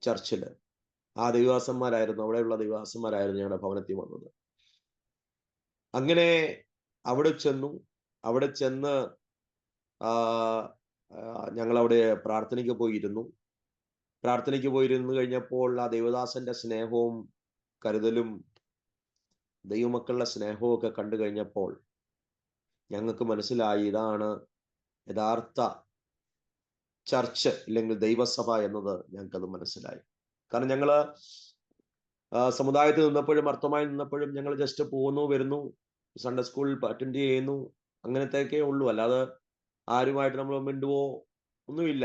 ചർച്ചില്. ആ അവിടെയുള്ള ദൈവദാസന്മാരായിരുന്നു ഞങ്ങളുടെ ഭവനത്തിൽ വന്നത്. അങ്ങനെ അവിടെ ചെന്ന് ഞങ്ങളവിടെ പ്രാർത്ഥനയ്ക്ക് പോയിരുന്നു കഴിഞ്ഞപ്പോൾ ആ ദൈവദാസന്റെ സ്നേഹവും കരുതലും ദൈവമക്കളുടെ സ്നേഹവും ഒക്കെ കണ്ടു കഴിഞ്ഞപ്പോൾ ഞങ്ങൾക്ക് മനസ്സിലായി ഇതാണ് യഥാർത്ഥ ചർച്ച് ഇല്ലെങ്കിൽ ദൈവസഭ എന്നത് ഞങ്ങൾക്കത് മനസ്സിലായി. കാരണം ഞങ്ങള് സമുദായത്തിൽ നിന്നപ്പോഴും അർത്ഥമായി നിന്നപ്പോഴും ഞങ്ങൾ ജസ്റ്റ് പോകുന്നു വരുന്നു, സൺഡേ സ്കൂളിൽ അറ്റൻഡ് ചെയ്യുന്നു, അങ്ങനത്തെയൊക്കെ ഉള്ളൂ. അല്ലാതെ ആരുമായിട്ട് നമ്മൾ മിണ്ടുവോ ഒന്നുമില്ല.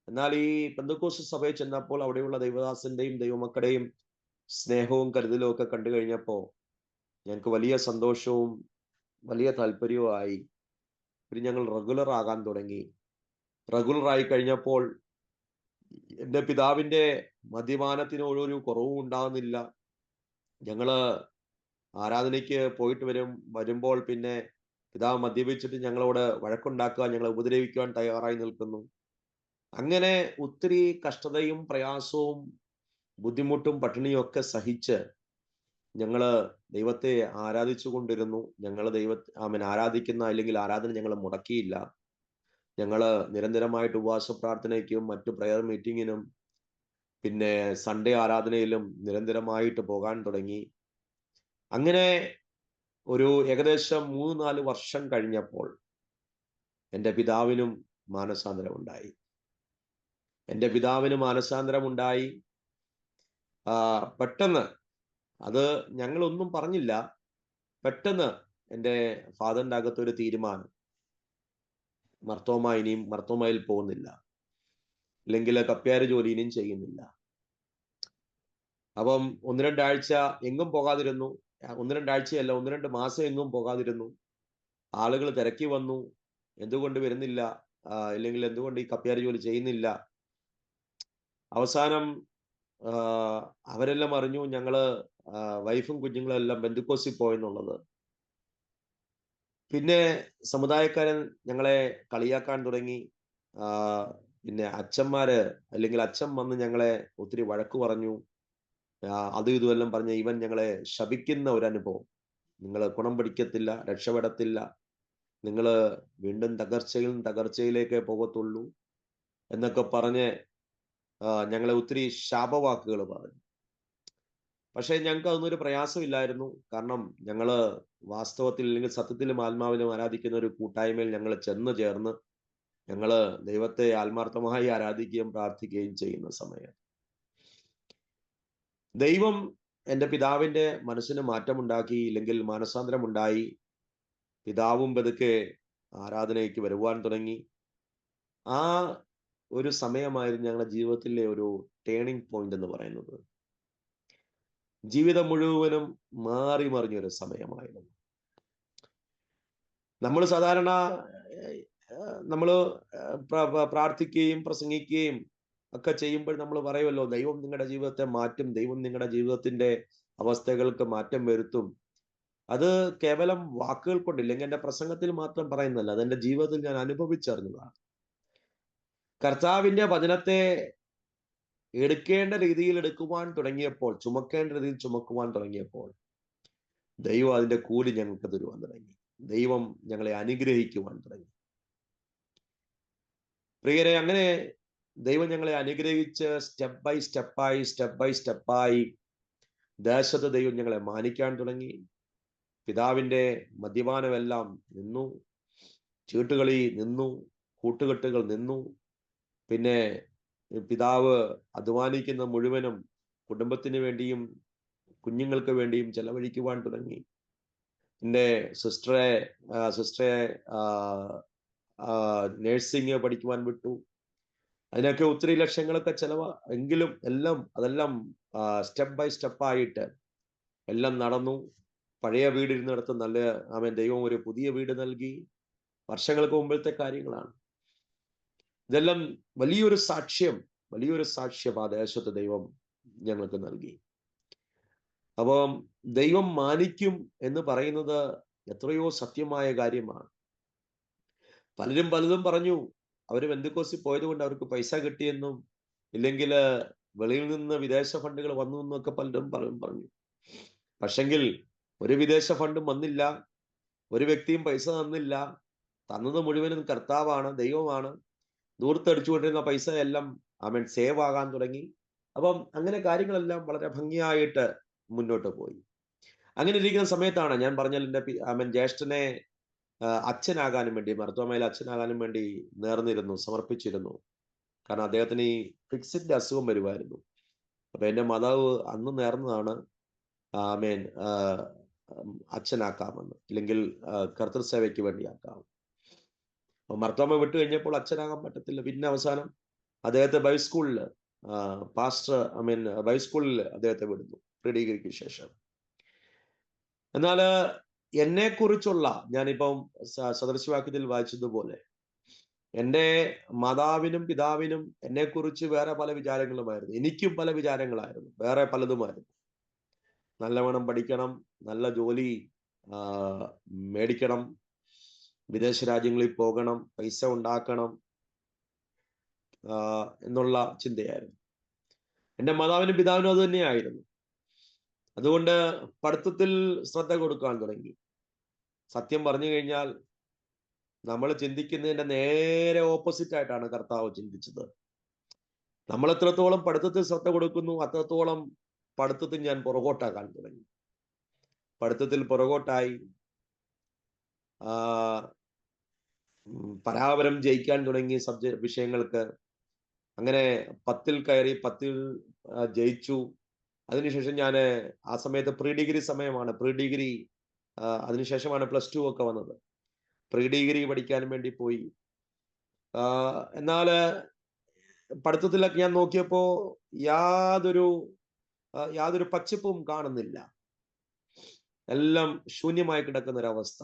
എന്നാൽ ഈ പെന്തക്കോസ്ത് സഭയിൽ ചെന്നപ്പോൾ അവിടെയുള്ള ദൈവദാസന്റെയും ദൈവമക്കളുടെയും സ്നേഹവും കരുതലും ഒക്കെ കണ്ടു കഴിഞ്ഞപ്പോൾ ഞങ്ങൾക്ക് വലിയ സന്തോഷവും വലിയ താല്പര്യവുമായി. പിന്നെ ഞങ്ങൾ റെഗുലർ ആകാൻ തുടങ്ങി. റെഗുലർ ആയി കഴിഞ്ഞപ്പോൾ എൻ്റെ പിതാവിൻ്റെ മദ്യപാനത്തിന് ഒരു കുറവും ഉണ്ടാകുന്നില്ല. ഞങ്ങള് ആരാധനയ്ക്ക് പോയിട്ട് വരുമ്പോൾ പിന്നെ പിതാവ് മദ്യപിച്ചിട്ട് ഞങ്ങളോട് വഴക്കുണ്ടാക്കുക, ഞങ്ങളെ ഉപദ്രവിക്കുവാൻ തയ്യാറായി നിൽക്കുന്നു. അങ്ങനെ ഒത്തിരി കഷ്ടതയും പ്രയാസവും ബുദ്ധിമുട്ടും പട്ടിണിയും ഒക്കെ സഹിച്ച് ഞങ്ങള് ദൈവത്തെ ആരാധിച്ചു കൊണ്ടിരുന്നു. ഞങ്ങൾ ആരാധിക്കുന്ന അല്ലെങ്കിൽ ആരാധന ഞങ്ങൾ മുടക്കിയില്ല. ഞങ്ങള് നിരന്തരമായിട്ട് ഉപവാസ പ്രാർത്ഥനയ്ക്കും മറ്റു പ്രയർ മീറ്റിങ്ങിനും പിന്നെ സൺഡേ ആരാധനയിലും നിരന്തരമായിട്ട് പോകാൻ തുടങ്ങി. അങ്ങനെ ഒരു ഏകദേശം 3-4 വർഷം കഴിഞ്ഞപ്പോൾ എൻ്റെ പിതാവിനും മാനസാന്തരമുണ്ടായി. എൻ്റെ പിതാവിന് മാനസാന്തരമുണ്ടായി. പെട്ടെന്ന്, അത് ഞങ്ങളൊന്നും പറഞ്ഞില്ല, പെട്ടെന്ന് എൻ്റെ ഫാദറിൻ്റെ അകത്തൊരു തീരുമാനം, ഇനിയും മർത്തോമയിൽ പോകുന്നില്ല, അല്ലെങ്കിൽ കപ്പ്യാര് ജോലി ഇനിയും ചെയ്യുന്നില്ല. അപ്പം 1-2 ആഴ്ച എങ്ങും പോകാതിരുന്നു. 1-2 ആഴ്ചയല്ല, 1-2 മാസം എങ്ങും പോകാതിരുന്നു. ആളുകൾ തിരക്കി വന്നു, എന്തുകൊണ്ട് വരുന്നില്ല, ഇല്ലെങ്കിൽ എന്തുകൊണ്ട് ഈ കപ്പ്യാര് ജോലി ചെയ്യുന്നില്ല. അവസാനം അവരെല്ലാം അറിഞ്ഞു ഞങ്ങള് വൈഫും കുഞ്ഞുങ്ങളും എല്ലാം ബന്ധുക്കോസിൽ പോയെന്നുള്ളത്. പിന്നെ സമുദായക്കാരൻ ഞങ്ങളെ കളിയാക്കാൻ തുടങ്ങി. പിന്നെ അച്ഛന്മാര് അല്ലെങ്കിൽ അച്ഛൻ വന്ന് ഞങ്ങളെ ഒത്തിരി വഴക്ക് പറഞ്ഞു. അതും ഇതുമെല്ലാം പറഞ്ഞ് ഇവൻ ഞങ്ങളെ ശപിക്കുന്ന ഒരു അനുഭവം. നിങ്ങൾ ഗുണം പിടിക്കത്തില്ല, രക്ഷപ്പെടത്തില്ല, നിങ്ങൾ വീണ്ടും തകർച്ചയിലേക്കേ പോകത്തുള്ളൂ എന്നൊക്കെ പറഞ്ഞ് ഞങ്ങളെ ഒത്തിരി ശാപവാക്കുകൾ പറഞ്ഞു. പക്ഷേ ഞങ്ങൾക്ക് അതൊന്നും ഒരു പ്രയാസമില്ലായിരുന്നു. കാരണം ഞങ്ങള് വാസ്തവത്തിൽ അല്ലെങ്കിൽ സത്യത്തിലും ആത്മാവിലും ആരാധിക്കുന്ന ഒരു കൂട്ടായ്മയിൽ ഞങ്ങൾ ചെന്ന് ചേർന്ന് ഞങ്ങള് ദൈവത്തെ ആത്മാർത്ഥമായി ആരാധിക്കുകയും പ്രാർത്ഥിക്കുകയും ചെയ്യുന്ന സമയം ദൈവം എൻ്റെ പിതാവിൻ്റെ മനസ്സിന് മാറ്റമുണ്ടാക്കി, ഇല്ലെങ്കിൽ മാനസാന്തരമുണ്ടായി. പിതാവും പതുക്കെ ആരാധനയ്ക്ക് വരുവാൻ തുടങ്ങി. ആ ഒരു സമയമായിരുന്നു ഞങ്ങളുടെ ജീവിതത്തിലെ ഒരു ടേണിംഗ് പോയിന്റ് എന്ന് പറയുന്നത്. ജീവിതം മുഴുവനും മാറി മറിഞ്ഞൊരു സമയമായിരുന്നു. നമ്മൾ സാധാരണ നമ്മൾ പ്രാർത്ഥിക്കുകയും പ്രസംഗിക്കുകയും ഒക്കെ ചെയ്യുമ്പോൾ നമ്മൾ പറയുമല്ലോ, ദൈവം നിങ്ങളുടെ ജീവിതത്തെ മാറ്റും, ദൈവം നിങ്ങളുടെ ജീവിതത്തിന്റെ അവസ്ഥകൾക്ക് മാറ്റം വരുത്തും. അത് കേവലം വാക്കുകൾ കൊണ്ടില്ലെങ്കിൽ എൻ്റെ പ്രസംഗത്തിൽ മാത്രം പറയുന്നതല്ല, അതെൻ്റെ ജീവിതത്തിൽ ഞാൻ അനുഭവിച്ചറിഞ്ഞതാണ്. കർത്താവിന്റെ വചനത്തെ എടുക്കേണ്ട രീതിയിൽ എടുക്കുവാൻ തുടങ്ങിയപ്പോൾ, ചുമക്കേണ്ട രീതിയിൽ ചുമക്കുവാൻ തുടങ്ങിയപ്പോൾ ദൈവം അതിന്റെ കൂലി ഞങ്ങൾക്ക് തരുവാൻ തുടങ്ങി. ദൈവം ഞങ്ങളെ അനുഗ്രഹിക്കുവാൻ തുടങ്ങി. പ്രിയരെ, അങ്ങനെ ദൈവം ഞങ്ങളെ അനുഗ്രഹിച്ച് സ്റ്റെപ്പ് ബൈ സ്റ്റെപ്പായി ദേശത്ത് ദൈവം ഞങ്ങളെ മാനിക്കാൻ തുടങ്ങി. പിതാവിന്റെ മദ്യപാനമെല്ലാം നിന്നു, ചീട്ടുകളി നിന്നു, കൂട്ടുകെട്ടുകൾ നിന്നു. പിന്നെ പിതാവ് അധ്വാനിക്കുന്ന മുഴുവനും കുടുംബത്തിന് വേണ്ടിയും കുഞ്ഞുങ്ങൾക്ക് വേണ്ടിയും ചെലവഴിക്കുവാൻ തുടങ്ങി. എൻ്റെ സിസ്റ്ററെ നേഴ്സിംഗ് പഠിക്കുവാൻ വിട്ടു. അതിനൊക്കെ ഒത്തിരി ലക്ഷങ്ങളൊക്കെ എങ്കിലും അതെല്ലാം സ്റ്റെപ്പ് ബൈ സ്റ്റെപ്പായിട്ട് എല്ലാം നടന്നു. പഴയ വീടിരുന്നിടത്ത് ദൈവം ഒരു പുതിയ വീട് നൽകി. വർഷങ്ങൾക്ക് മുമ്പിലത്തെ കാര്യങ്ങളാണ് ഇതെല്ലാം. വലിയൊരു സാക്ഷ്യം ആ ദേശത്ത് ദൈവം ഞങ്ങൾക്ക് നൽകി. അപ്പം ദൈവം മാനിക്കും എന്ന് പറയുന്നത് എത്രയോ സത്യമായ കാര്യമാണ്. പലതും പറഞ്ഞു. അവര് പെന്തക്കോസ്തിൽ പോയത് കൊണ്ട് അവർക്ക് പൈസ കിട്ടിയെന്നും, ഇല്ലെങ്കിൽ വെളിയിൽ നിന്ന് വിദേശ ഫണ്ടുകൾ വന്നു എന്നൊക്കെ പലരും പറഞ്ഞു. പക്ഷെങ്കിൽ ഒരു വിദേശ ഫണ്ടും വന്നില്ല, ഒരു വ്യക്തിയും പൈസ തന്നില്ല. തന്നത് മുഴുവനും കർത്താവാണ്, ദൈവമാണ്. ദൂർത്തടിച്ചുകൊണ്ടിരുന്ന പൈസ എല്ലാം സേവ് ആകാൻ തുടങ്ങി. അപ്പം അങ്ങനെ കാര്യങ്ങളെല്ലാം വളരെ ഭംഗിയായിട്ട് മുന്നോട്ട് പോയി. അങ്ങനെ ഇരിക്കുന്ന സമയത്താണ് ഞാൻ പറഞ്ഞാൽ എൻ്റെ ജ്യേഷ്ഠനെ അച്ഛനാകാനും വേണ്ടി, മർത്തോമയിൽ അച്ഛനാകാനും വേണ്ടി നേർന്നിരുന്നു, സമർപ്പിച്ചിരുന്നു. കാരണം അദ്ദേഹത്തിന് ഈ ഫിക്സിന്റെ അസുഖം വരുമായിരുന്നു. അപ്പൊ എന്റെ മാതാവ് അന്ന് നേർന്നതാണ്, ആമേൻ, അച്ഛനാക്കാമെന്ന്, ഇല്ലെങ്കിൽ കർത്തൃസേവയ്ക്ക് വേണ്ടി ആക്കാം. അപ്പൊ മർത്തോമ വിട്ടു കഴിഞ്ഞപ്പോൾ അച്ഛനാകാൻ പറ്റത്തില്ല. പിന്നെ അവസാനം അദ്ദേഹത്തെ ബൈസ്കൂളിൽ പാസ്റ്റർ, ബൈസ്കൂളിൽ അദ്ദേഹത്തെ വിടുന്നു പ്രീ ഡിഗ്രിക്ക് ശേഷം. എന്നാൽ എന്നെ കുറിച്ചുള്ള, ഞാനിപ്പം സദൃശവാക്യത്തിൽ വായിച്ചതുപോലെ, എൻ്റെ മാതാവിനും പിതാവിനും എന്നെക്കുറിച്ച് വേറെ പല വിചാരങ്ങളുമായിരുന്നു. എനിക്കും പല വിചാരങ്ങളായിരുന്നു, വേറെ പലതുമായിരുന്നു. നല്ലവണ്ണം പഠിക്കണം, നല്ല ജോലി മേടിക്കണം, വിദേശ രാജ്യങ്ങളിൽ പോകണം, പൈസ ഉണ്ടാക്കണം എന്നുള്ള ചിന്തയായിരുന്നു. എൻ്റെ മാതാവിനും പിതാവിനും അത് തന്നെയായിരുന്നു. അതുകൊണ്ട് പഠിത്തത്തിൽ ശ്രദ്ധ കൊടുക്കാൻ തുടങ്ങി. സത്യം പറഞ്ഞു കഴിഞ്ഞാൽ നമ്മൾ ചിന്തിക്കുന്നതിന്റെ നേരെ ഓപ്പോസിറ്റ് ആയിട്ടാണ് കർത്താവ് ചിന്തിച്ചത്. നമ്മൾ എത്രത്തോളം പഠിത്തത്തിൽ ശ്രദ്ധ കൊടുക്കുന്നു, അത്രത്തോളം പഠിത്തത്തിൽ ഞാൻ പുറകോട്ടാക്കാൻ തുടങ്ങി. പഠിത്തത്തിൽ പുറകോട്ടായി, പരാപരം ജയിക്കാൻ തുടങ്ങി വിഷയങ്ങൾക്ക്. അങ്ങനെ 10ൽ കയറി, 10ൽ ജയിച്ചു. അതിനുശേഷം ഞാൻ, ആ സമയത്ത് പ്രീ ഡിഗ്രി സമയമാണ്, പ്രീ ഡിഗ്രി അതിനുശേഷമാണ് +2 ഒക്കെ വന്നത്. പ്രീ ഡിഗ്രി പഠിക്കാൻ വേണ്ടി പോയി. എന്നാൽ പഠിത്തത്തിലൊക്കെ ഞാൻ നോക്കിയപ്പോ യാതൊരു പച്ചപ്പും കാണുന്നില്ല. എല്ലാം ശൂന്യമായി കിടക്കുന്ന ഒരവസ്ഥ.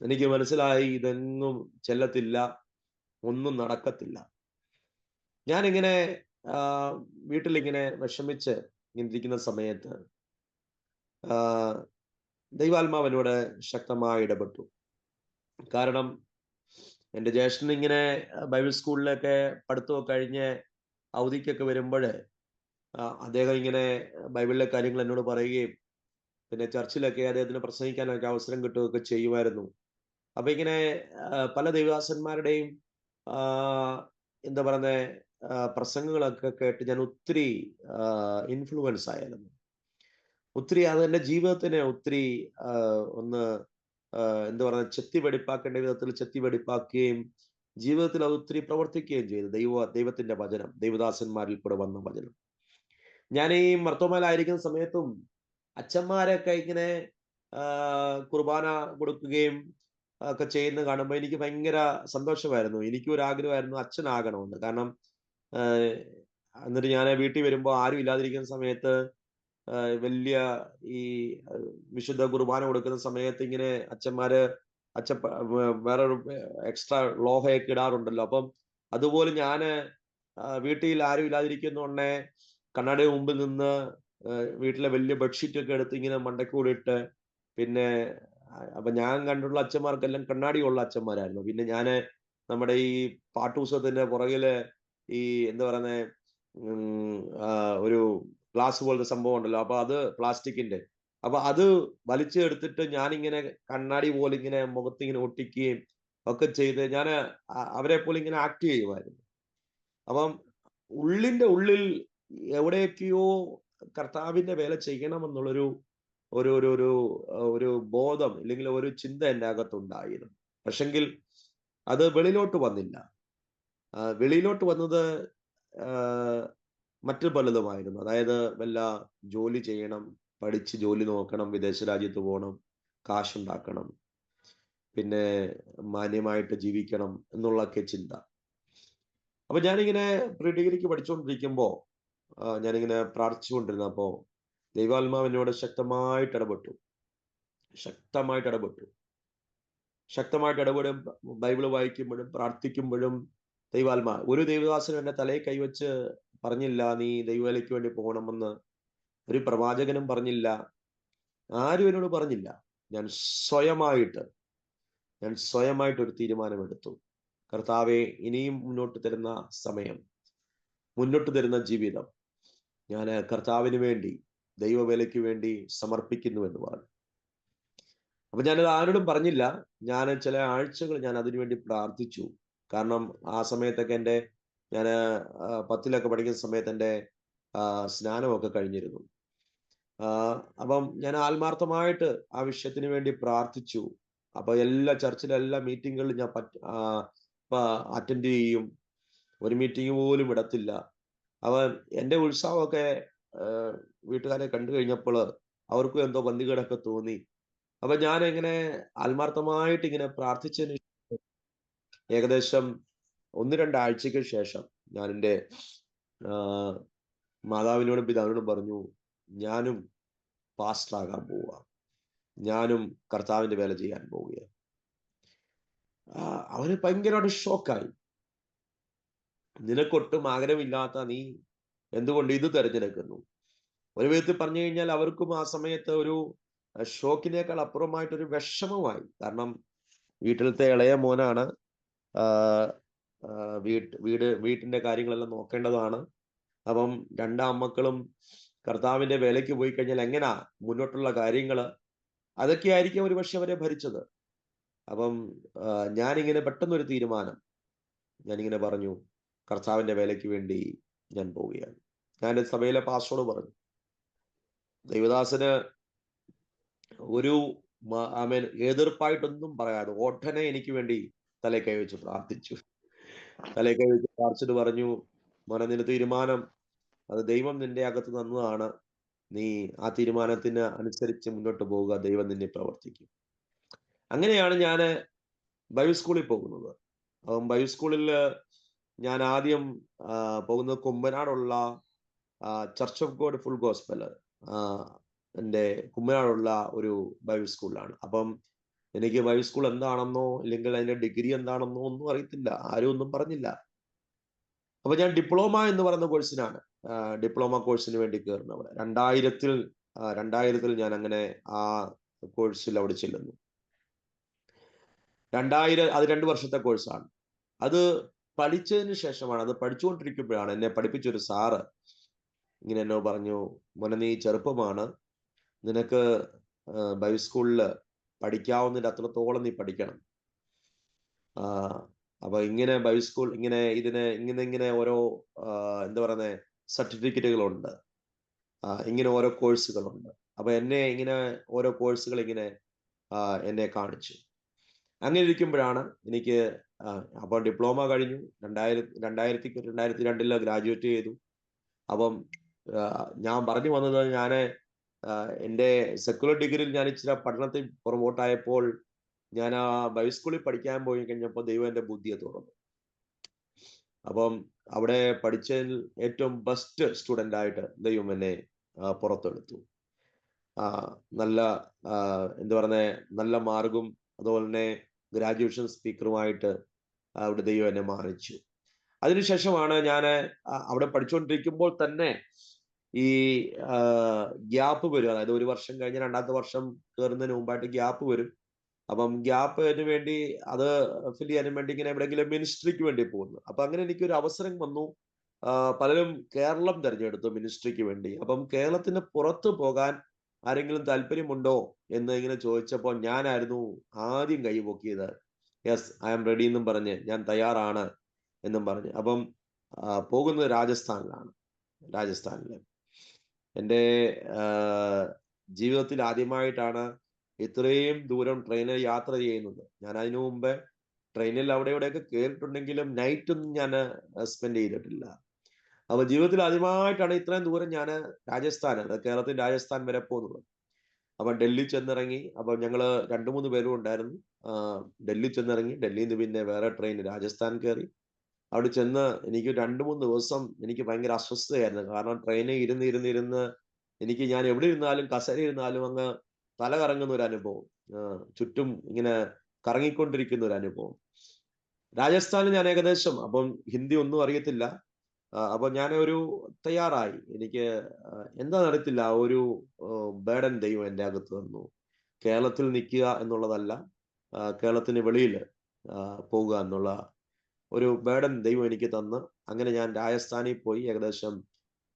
എനിക്ക് മനസ്സിലായി, ഇതൊന്നും ചെല്ലത്തില്ല, ഒന്നും നടക്കത്തില്ല. ഞാനിങ്ങനെ വീട്ടിലിങ്ങനെ വിഷമിച്ച് ഇങ്ങനെ ഇരിക്കുന്ന സമയത്ത് ദൈവാത്മാവിനോട് ശക്തമായി ഇടപെട്ടു. കാരണം എൻ്റെ ജ്യേഷ്ഠൻ ഇങ്ങനെ ബൈബിൾ സ്കൂളിലൊക്കെ പഠിത്തമൊക്കെ കഴിഞ്ഞ് അവധിക്കൊക്കെ വരുമ്പോൾ അദ്ദേഹം ഇങ്ങനെ ബൈബിളിലെ കാര്യങ്ങൾ എന്നോട് പറയുകയും, പിന്നെ ചർച്ചിലൊക്കെ അദ്ദേഹത്തിന് പ്രസംഗിക്കാനൊക്കെ അവസരം കിട്ടുകയൊക്കെ ചെയ്യുമായിരുന്നു. അപ്പൊ ഇങ്ങനെ പല ദൈവദാസന്മാരുടെയും എന്താ പറയുന്ന പ്രസംഗങ്ങളൊക്കെ കേട്ട് ഞാൻ ഒത്തിരി ഇൻഫ്ലുവൻസ് ആയിരുന്നു. ഒത്തിരി അതെൻ്റെ ജീവിതത്തിനെ ഒത്തിരി ഒന്ന് എന്താ പറയുക, ചെത്തി വെടിപ്പാക്കേണ്ട വിധത്തിൽ ചെത്തി വെടിപ്പാക്കുകയും ജീവിതത്തിൽ അത് ഒത്തിരി പ്രവർത്തിക്കുകയും ചെയ്തു. ദൈവത്തിന്റെ വചനം, ദൈവദാസന്മാരിൽ കൂടെ വന്ന വചനം. ഞാൻ ഈ മർത്തോമയിലായിരിക്കുന്ന സമയത്തും അച്ഛന്മാരൊക്കെ ഇങ്ങനെ കുർബാന കൊടുക്കുകയും ഒക്കെ ചെയ്യുന്ന കാണുമ്പോൾ എനിക്ക് ഭയങ്കര സന്തോഷമായിരുന്നു. എനിക്കും ഒരു ആഗ്രഹമായിരുന്നു അച്ഛനാകണമെന്ന്. കാരണം എന്നിട്ട് ഞാൻ വീട്ടിൽ വരുമ്പോൾ ആരും ഇല്ലാതിരിക്കുന്ന സമയത്ത് വലിയ ഈ വിശുദ്ധ കുർബാന കൊടുക്കുന്ന സമയത്ത് ഇങ്ങനെ അച്ഛന്മാര് വേറൊരു എക്സ്ട്രാ ലോഹയൊക്കെ ഇടാറുണ്ടല്ലോ. അപ്പം അതുപോലെ ഞാന് വീട്ടിൽ ആരും ഇല്ലാതിരിക്കുന്നോണ്ടേ കണ്ണാടിയുടെ മുമ്പിൽ നിന്ന് വീട്ടിലെ വലിയ ബെഡ്ഷീറ്റ് ഒക്കെ എടുത്ത് ഇങ്ങനെ മണ്ടക്കൂടെ ഇട്ട്, പിന്നെ അപ്പൊ ഞാൻ കണ്ടുള്ള അച്ഛന്മാർക്കെല്ലാം കണ്ണാടിയുള്ള അച്ഛന്മാരായിരുന്നു. പിന്നെ ഞാന് നമ്മുടെ ഈ പാട്ടുത്സവത്തിന്റെ പുറകില് ഈ എന്താ പറയുന്ന ഒരു ഗ്ലാസ് പോലത്തെ സംഭവം ഉണ്ടല്ലോ, അപ്പൊ അത് പ്ലാസ്റ്റിക്കിന്റെ, അപ്പൊ അത് വലിച്ചെടുത്തിട്ട് ഞാനിങ്ങനെ കണ്ണാടി പോലെ ഇങ്ങനെ മുഖത്തിങ്ങനെ ഒട്ടിക്കുകയും ഒക്കെ ചെയ്ത് ഞാൻ അവരെ പോലെ ഇങ്ങനെ ആക്ട് ചെയ്യുമായിരുന്നു. അപ്പം ഉള്ളിന്റെ ഉള്ളിൽ എവിടെയൊക്കെയോ കർത്താവിന്റെ വേല ചെയ്യണമെന്നുള്ളൊരു ഒരു ഒരു ഒരു ഒരു ബോധം, ഇല്ലെങ്കിൽ ഒരു ചിന്ത എൻ്റെ അകത്തുണ്ടായിരുന്നു. പക്ഷെങ്കിൽ അത് വെളിയിലോട്ട് വന്നില്ല. വെളിയിലോട്ട് വന്നത് മറ്റു പലതുമായിരുന്നു. അതായത് വല്ല ജോലി ചെയ്യണം, പഠിച്ച് ജോലി നോക്കണം, വിദേശ രാജ്യത്ത് പോകണം, കാശുണ്ടാക്കണം, പിന്നെ മാന്യമായിട്ട് ജീവിക്കണം എന്നുള്ളൊക്കെ ചിന്ത. അപ്പൊ ഞാനിങ്ങനെ പ്രീ ഡിഗ്രിക്ക് പഠിച്ചുകൊണ്ടിരിക്കുമ്പോ ഞാനിങ്ങനെ പ്രാർത്ഥിച്ചുകൊണ്ടിരുന്നപ്പോ ദൈവാത്മാവിനോട് ശക്തമായിട്ട് ഇടപെട്ടു. ശക്തമായിട്ട് ഇടപെടും. ബൈബിള് വായിക്കുമ്പോഴും പ്രാർത്ഥിക്കുമ്പോഴും ഒരു ദൈവദാസനും എന്റെ തലയിൽ കൈവച്ച് പറഞ്ഞില്ല നീ ദൈവവേലയ്ക്ക് വേണ്ടി പോകണമെന്ന്. ഒരു പ്രവാചകനും പറഞ്ഞില്ല, ആരും എന്നോട് പറഞ്ഞില്ല. ഞാൻ സ്വയമായിട്ട് ഒരു തീരുമാനമെടുത്തു. കർത്താവെ, ഇനിയും മുന്നോട്ട് തരുന്ന സമയം, മുന്നോട്ട് തരുന്ന ജീവിതം ഞാൻ കർത്താവിന് വേണ്ടി, ദൈവവേലയ്ക്ക് വേണ്ടി സമർപ്പിക്കുന്നു എന്ന് പറഞ്ഞു. അപ്പൊ ഞാനത് ആരോടും പറഞ്ഞില്ല. ഞാൻ ചില ആഴ്ചകൾ ഞാൻ അതിനുവേണ്ടി പ്രാർത്ഥിച്ചു. കാരണം ആ സമയത്തൊക്കെ ഞാൻ 10ലൊക്കെ പഠിക്കുന്ന സമയത്ത് എൻ്റെ സ്നാനമൊക്കെ കഴിഞ്ഞിരുന്നു. അപ്പം ഞാൻ ആത്മാർത്ഥമായിട്ട് ആ വിഷയത്തിന് വേണ്ടി പ്രാർത്ഥിച്ചു. അപ്പൊ എല്ലാ ചർച്ചിലെ എല്ലാ മീറ്റിങ്ങുകളിലും ഞാൻ അറ്റൻഡ് ചെയ്യും. ഒരു മീറ്റിംഗ് പോലും വിടത്തില്ല. അവൻ എൻ്റെ ഉത്സാഹമൊക്കെ വീട്ടുകാരെ കണ്ടു കഴിഞ്ഞപ്പോൾ അവർക്കും എന്തോ പന്തികേടൊക്കെ തോന്നി. അപ്പൊ ഞാൻ ഇങ്ങനെ ആത്മാർത്ഥമായിട്ട് ഇങ്ങനെ പ്രാർത്ഥിച്ചതിന് ഏകദേശം 1-2 ആഴ്ചയ്ക്ക് ശേഷം ഞാൻ എൻ്റെ മാതാവിനോടും പിതാവിനോടും പറഞ്ഞു, ഞാനും പാസ്റ്റർ ആകാൻ പോവുക, ഞാനും കർത്താവിന്റെ വേല ചെയ്യാൻ പോവുകയാണ്. അവന് ഭയങ്കരമായിട്ട് ഷോക്കായി. നിനക്കൊട്ടും ആഗ്രഹമില്ലാത്ത നീ എന്തുകൊണ്ട് ഇത് തിരഞ്ഞെടുക്കുന്നു? ഒരു വിധത്തിൽ പറഞ്ഞു കഴിഞ്ഞാൽ അവർക്കും ആ സമയത്ത് ഒരു ഷോക്കിനേക്കാൾ അപ്പുറമായിട്ടൊരു വിഷമമായി. കാരണം വീട്ടിലത്തെ ഇളയ മോനാണ്, വീട്ടിന്റെ കാര്യങ്ങളെല്ലാം നോക്കേണ്ടതാണ്. അപ്പം രണ്ടാം മക്കളും കർത്താവിന്റെ വേലയ്ക്ക് പോയി കഴിഞ്ഞാൽ എങ്ങനാ മുന്നോട്ടുള്ള കാര്യങ്ങള്, അതൊക്കെയായിരിക്കും ഒരു പക്ഷെ അവരെ ഭരിച്ചത്. അപ്പം ഞാനിങ്ങനെ പെട്ടെന്നൊരു തീരുമാനം, ഞാനിങ്ങനെ പറഞ്ഞു, കർത്താവിന്റെ വേലയ്ക്ക് വേണ്ടി ഞാൻ പോവുകയാണ്. ഞാൻ സഭയിലെ പാസ്റ്ററോട് പറഞ്ഞു. ദൈവദാസന് ഒരു എതിർപ്പായിട്ടൊന്നും പറയാതെ ഓട്ടനെ എനിക്ക് വേണ്ടി തലേ കൈവച്ച് പ്രാർത്ഥിച്ചു. തലേ കൈവച്ച് പ്രാർത്ഥിച്ചിട്ട് പറഞ്ഞു, മോനെ, നിന്റെ തീരുമാനം അത് ദൈവം നിന്റെ അകത്ത് തന്നതാണ്. നീ ആ തീരുമാനത്തിന് അനുസരിച്ച് മുന്നോട്ട് പോവുക, ദൈവം നിന്നെ പ്രവർത്തിക്കും. അങ്ങനെയാണ് ഞാൻ ബൈബിൾ സ്കൂളിൽ പോകുന്നത്. ബൈബിൾ സ്കൂളിൽ ഞാൻ ആദ്യം പോകുന്നത് കുമ്പനാടുള്ള church of God full gospel, എൻ്റെ കുമ്പനാടുള്ള ഒരു ബൈബിൾ സ്കൂളിലാണ്. അപ്പം എനിക്ക് ബൈബിൾ സ്കൂൾ എന്താണെന്നോ ഇല്ലെങ്കിൽ അതിന്റെ ഡിഗ്രി എന്താണെന്നോ ഒന്നും അറിയത്തില്ല, ആരും ഒന്നും പറഞ്ഞില്ല. അപ്പൊ ഞാൻ ഡിപ്ലോമ എന്ന് പറയുന്ന കോഴ്സിനാണ്, ഡിപ്ലോമ കോഴ്സിന് വേണ്ടി കയറുന്നത്. അവിടെ 2000-ൽ ഞാൻ അങ്ങനെ ആ കോഴ്സിൽ അവിടെ ചെല്ലുന്നു. അത് 2 വർഷത്തെ കോഴ്സാണ്. അത് പഠിച്ചതിന് ശേഷമാണ്, അത് പഠിച്ചുകൊണ്ടിരിക്കുമ്പോഴാണ് എന്നെ പഠിപ്പിച്ചൊരു സാറ് ഇങ്ങനെ എന്നോട് പറഞ്ഞു, മോനെ, നീ ചെറുപ്പമാണ്, നിനക്ക് ബൈബിൾ സ്കൂളിൽ പഠിക്കാവുന്നതിന്റെ അത്രത്തോളം നീ പഠിക്കണം. അപ്പൊ ഇങ്ങനെ ബൈബിൾ സ്കൂൾ ഇങ്ങനെ ഓരോ എന്താ പറയുന്നത്, സർട്ടിഫിക്കറ്റുകളുണ്ട്, ഇങ്ങനെ ഓരോ കോഴ്സുകളുണ്ട്. അപ്പൊ എന്നെ ഇങ്ങനെ ഓരോ കോഴ്സുകൾ ഇങ്ങനെ എന്നെ കാണിച്ചു. അങ്ങനെ ഇരിക്കുമ്പോഴാണ് എനിക്ക് അപ്പോൾ ഡിപ്ലോമ കഴിഞ്ഞു. 2002 ഗ്രാജുവേറ്റ് ചെയ്തു. അപ്പം ഞാൻ പറഞ്ഞു വന്നത്, ഞാൻ എൻ്റെ സെക്കുലർ ഡിഗ്രിയിൽ ഞാൻ ഇച്ചിരി പഠനത്തിൽ പുറകോട്ടായപ്പോൾ ഞാൻ ആ ബൈബിൾ സ്കൂളിൽ പഠിക്കാൻ പോയി കഴിഞ്ഞപ്പോൾ ദൈവം എൻ്റെ ബുദ്ധിയെ തുറന്നു. അപ്പം അവിടെ പഠിച്ചതിൽ ഏറ്റവും ബെസ്റ്റ് സ്റ്റുഡൻ്റ് ആയിട്ട് ദൈവം എന്നെ പുറത്തെടുത്തു. നല്ല എന്താ പറയുന്നത്, നല്ല മാർഗും അതുപോലെ തന്നെ ഗ്രാജുവേഷൻ സ്പീക്കറുമായിട്ട് അവിടെ ദൈവം എന്നെ മാനിച്ചു. അതിനുശേഷമാണ് ഞാൻ അവിടെ പഠിച്ചുകൊണ്ടിരിക്കുമ്പോൾ തന്നെ ഈ ഗ്യാപ്പ് വരും. അതായത് 1 വർഷം കഴിഞ്ഞ് 2ാമത്തെ വർഷം കയറുന്നതിന് മുമ്പായിട്ട് ഗ്യാപ്പ് വരും. അപ്പം ഗ്യാപ്പിന് വേണ്ടി അത് ഫിൽ ചെയ്യാനും വേണ്ടി ഇങ്ങനെ എവിടെയെങ്കിലും മിനിസ്ട്രിക്ക് വേണ്ടി പോകുന്നു. അപ്പൊ അങ്ങനെ എനിക്കൊരു അവസരം വന്നു. പലരും കേരളം തിരഞ്ഞെടുത്തു മിനിസ്ട്രിക്ക് വേണ്ടി. അപ്പം കേരളത്തിന് പുറത്ത് പോകാൻ ആരെങ്കിലും താല്പര്യമുണ്ടോ എന്ന് ഇങ്ങനെ ചോദിച്ചപ്പോൾ ഞാനായിരുന്നു ആദ്യം കൈ പൊക്കിയത്. യെസ്, ഐ ആം റെഡി എന്നും പറഞ്ഞ്, ഞാൻ തയ്യാറാണ് എന്നും പറഞ്ഞ്. അപ്പം പോകുന്നത് രാജസ്ഥാനിൽ. എൻ്റെ ജീവിതത്തിൽ ആദ്യമായിട്ടാണ് ഇത്രയും ദൂരം ട്രെയിനിൽ യാത്ര ചെയ്യുന്നത്. ഞാൻ അതിനു മുമ്പ് ട്രെയിനിൽ അവിടെ ഇവിടെയൊക്കെ കയറിയിട്ടുണ്ടെങ്കിലും നൈറ്റൊന്നും ഞാൻ സ്പെൻഡ് ചെയ്തിട്ടില്ല. അപ്പൊ ജീവിതത്തിൽ ആദ്യമായിട്ടാണ് ഇത്രയും ദൂരം ഞാൻ കേരളത്തിൽ രാജസ്ഥാൻ വരെ പോകുന്നത്. അപ്പൊ ഡൽഹി ചെന്നിറങ്ങി. അപ്പൊ ഞങ്ങള് 2-3 പേരും ഉണ്ടായിരുന്നു. ഡൽഹി ചെന്നിറങ്ങി. ഡൽഹിയിൽ നിന്ന് പിന്നെ വേറെ ട്രെയിൻ രാജസ്ഥാൻ കയറി. അവിടെ ചെന്ന് എനിക്ക് 2-3 ദിവസം എനിക്ക് ഭയങ്കര അസ്വസ്ഥതയായിരുന്നു. കാരണം ട്രെയിനിൽ ഇരുന്ന് ഞാൻ എവിടെ ഇരുന്നാലും, കസേര ഇരുന്നാലും അങ്ങ് തല കറങ്ങുന്ന ഒരു അനുഭവം, ചുറ്റും ഇങ്ങനെ കറങ്ങിക്കൊണ്ടിരിക്കുന്ന ഒരു അനുഭവം. രാജസ്ഥാനിൽ ഞാൻ ഏകദേശം, അപ്പം ഹിന്ദി ഒന്നും അറിയത്തില്ല. അപ്പൊ ഞാൻ തയ്യാറായി. എനിക്ക് എന്താ അറിയത്തില്ല, ഒരു ബേഡൻ ദൈവം എൻ്റെ അകത്ത് തന്നു. കേരളത്തിൽ നിൽക്കുക എന്നുള്ളതല്ല, കേരളത്തിന് വെളിയിൽ പോകുക എന്നുള്ള ഒരു ബേഡൻ ദൈവം എനിക്ക് തന്ന്. അങ്ങനെ ഞാൻ രാജസ്ഥാനിൽ പോയി. ഏകദേശം